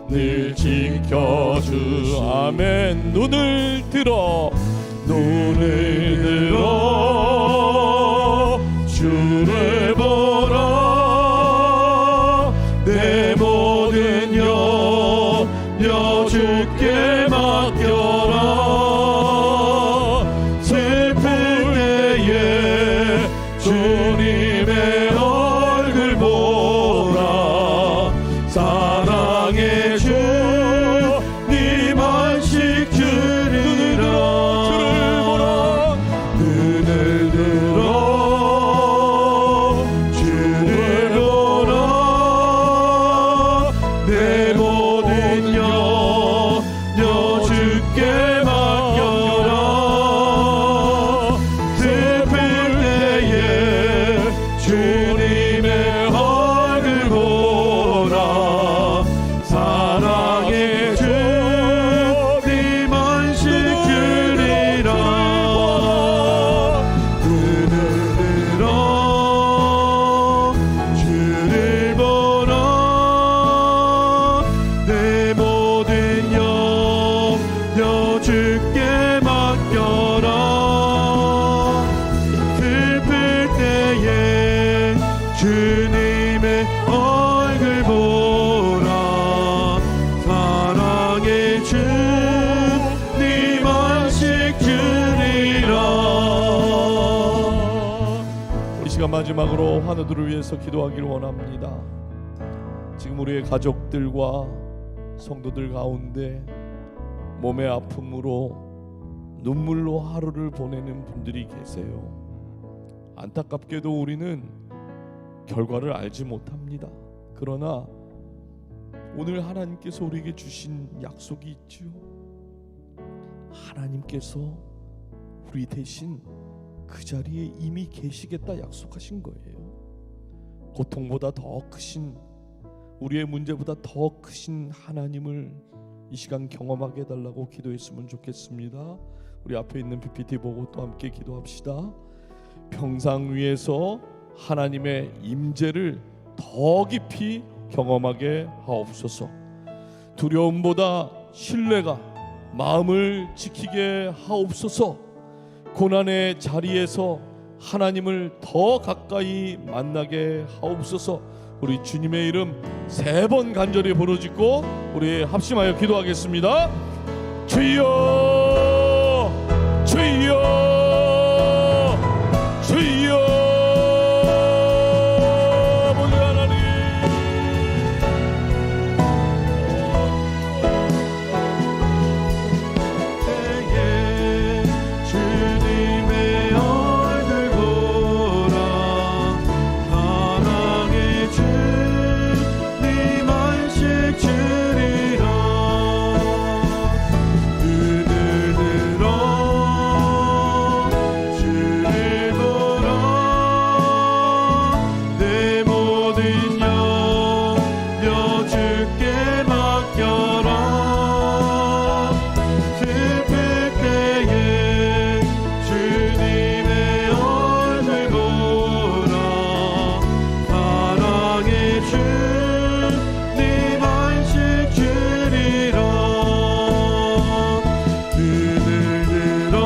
늘 지켜주 아멘. 눈을 들어 주를 보라 내 모든 염려 주께 맡겨라 슬플 때에 주님의 얼굴 보라 사랑의 주님 안식 주리라 눈을 들어 주를 보라 내 모든 염려 주께 맡겨라 슬플 때에 주님의 얼굴 보라 사랑의 주님 안식 주리라 눈을 들어 시간 마지막으로 환우들을 위해서 기도하기를 원합니다. 지금 우리의 가족들과 성도들 가운데 몸의 아픔으로 눈물로 하루를 보내는 분들이 계세요. 안타깝게도 우리는 결과를 알지 못합니다. 그러나 오늘 하나님께서 우리에게 주신 약속이 있죠. 하나님께서 우리 대신 그 자리에 이미 계시겠다 약속하신 거예요. 고통보다 더 크신, 우리의 문제보다 더 크신 하나님을 이 시간 경험하게 해달라고 기도했으면 좋겠습니다. 우리 앞에 있는 PPT 보고 또 함께 기도합시다. 평상 위에서 하나님의 임재를 더 깊이 경험하게 하옵소서. 두려움보다 신뢰가 마음을 지키게 하옵소서. 고난의 자리에서 하나님을 더 가까이 만나게 하옵소서. 우리 주님의 이름 3번 간절히 부르짖고 우리 합심하여 기도하겠습니다. 주여, 주여, 주여. 아버지 하나님, 때에 주님의 얼굴 보라. 사랑의 주님 안식 주리라. 눈을 들어 주를 보라. 내 모든 염려 주께 맡겨라. 슬플 때에 주님의 얼굴 보라. 사랑의 주님 안식 주리라. 눈을 들어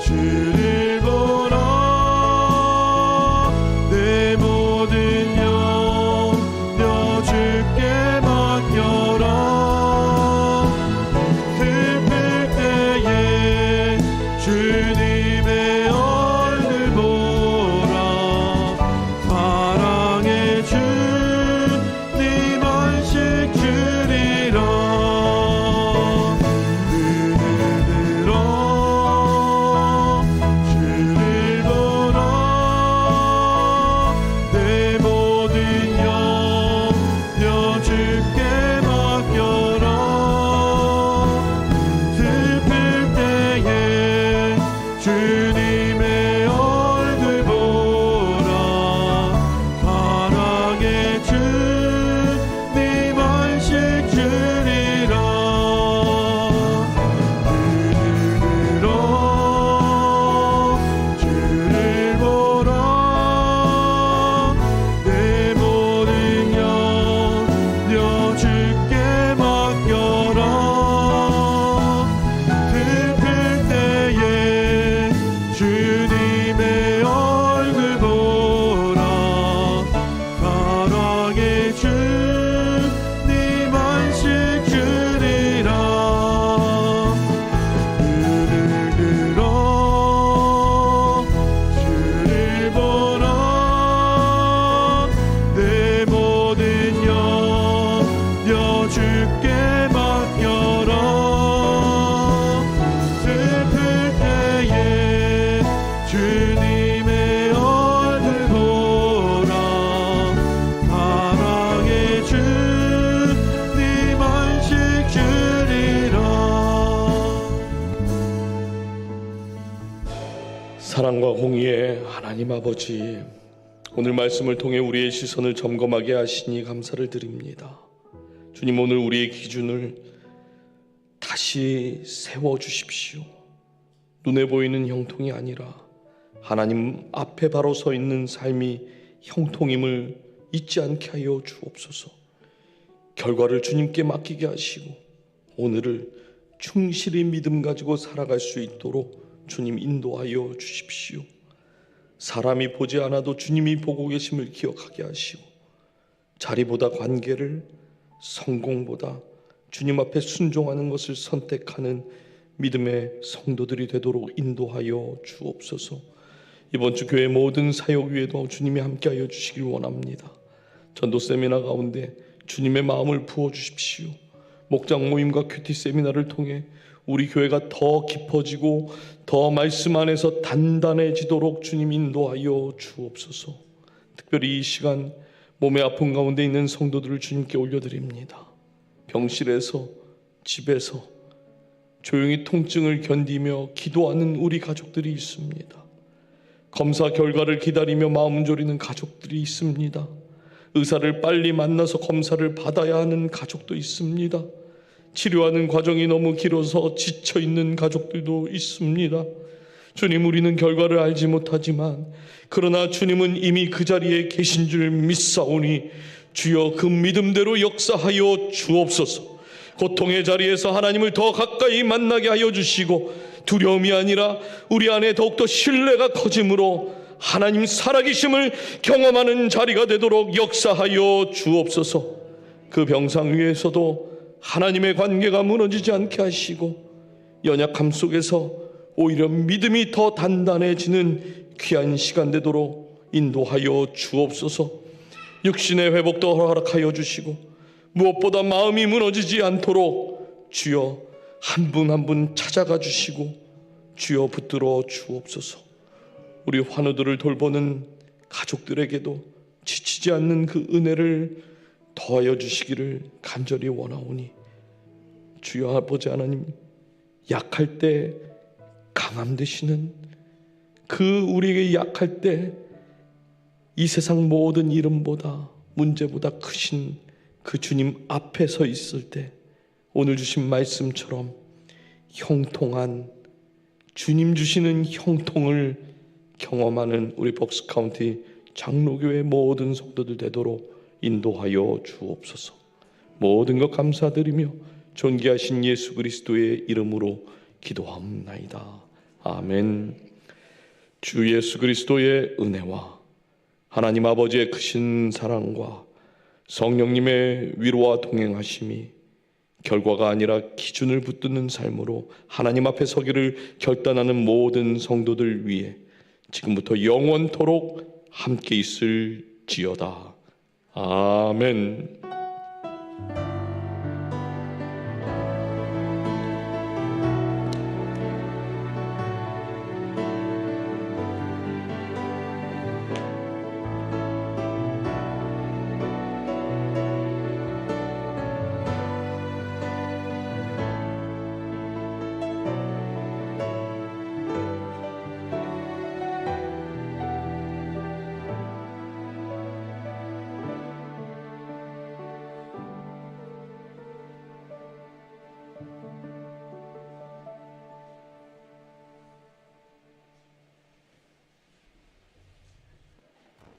주를 보라. 내 모든 염려 주께 맡겨라. 슬플 때에 주님의 얼굴 보라. 사랑의 주님 안식 주리라. 눈을 들어 주를 보라. 내 모든 염려 주께 맡겨라. 슬플 때에 주님의 얼굴 보라. 사랑의 주님 안식 주리라. 눈을 들어 주를 보라. 내 모든 염려 주께 맡겨라. 슬플 때에 주님의 얼굴 보라. 사랑의 주님 안식 주리라. 눈을 들어 주를 보라. 내 모든 염려 주께 맡겨라. 슬플 때에 주님의 얼굴 보라. 사랑의 주님 안식 주리라. 사랑과 공의의 하나님 아버지, 오늘 말씀을 통해 우리의 시선을 점검하게 하시니 감사를 드립니다. 주님, 오늘 우리의 기준을 다시 세워주십시오. 눈에 보이는 형통이 아니라 하나님 앞에 바로 서 있는 삶이 형통임을 잊지 않게 하여 주옵소서. 결과를 주님께 맡기게 하시고 오늘을 충실히 믿음 가지고 살아갈 수 있도록 주님 인도하여 주십시오. 사람이 보지 않아도 주님이 보고 계심을 기억하게 하시고 자리보다 관계를, 성공보다 주님 앞에 순종하는 것을 선택하는 믿음의 성도들이 되도록 인도하여 주옵소서. 이번 주 교회 모든 사역 위에도 주님이 함께하여 주시길 원합니다. 전도 세미나 가운데 주님의 마음을 부어주십시오. 목장 모임과 큐티 세미나를 통해 우리 교회가 더 깊어지고 더 말씀 안에서 단단해지도록 주님 인도하여 주옵소서. 특별히 이 시간 몸의 아픔 가운데 있는 성도들을 주님께 올려드립니다. 병실에서, 집에서 조용히 통증을 견디며 기도하는 우리 가족들이 있습니다. 검사 결과를 기다리며 마음 졸이는 가족들이 있습니다. 의사를 빨리 만나서 검사를 받아야 하는 가족도 있습니다. 치료하는 과정이 너무 길어서 지쳐있는 가족들도 있습니다. 주님, 우리는 결과를 알지 못하지만 그러나 주님은 이미 그 자리에 계신 줄 믿사오니 주여 그 믿음대로 역사하여 주옵소서. 고통의 자리에서 하나님을 더 가까이 만나게 하여 주시고 두려움이 아니라 우리 안에 더욱더 신뢰가 커짐으로 하나님 살아계심을 경험하는 자리가 되도록 역사하여 주옵소서. 그 병상 위에서도 하나님의 관계가 무너지지 않게 하시고 연약함 속에서 오히려 믿음이 더 단단해지는 귀한 시간 되도록 인도하여 주옵소서. 육신의 회복도 허락하여 주시고 무엇보다 마음이 무너지지 않도록 주여 한 분 한 분 찾아가 주시고 주여 붙들어 주옵소서. 우리 환우들을 돌보는 가족들에게도 지치지 않는 그 은혜를 더하여 주시기를 간절히 원하오니 주여 아버지 하나님, 약할 때 강함 되시는 그 우리에게 약할 때 이 세상 모든 이름보다 문제보다 크신 그 주님 앞에 서 있을 때 오늘 주신 말씀처럼 형통한 주님 주시는 형통을 경험하는 우리 벅스카운티 장로교회 모든 성도들 되도록 인도하여 주옵소서. 모든 것 감사드리며 존귀하신 예수 그리스도의 이름으로 기도하옵나이다. 아멘. 주 예수 그리스도의 은혜와 하나님 아버지의 크신 사랑과 성령님의 위로와 동행하심이 결과가 아니라 기준을 붙드는 삶으로 하나님 앞에 서기를 결단하는 모든 성도들 위해 지금부터 영원토록 함께 있을지어다. 아멘.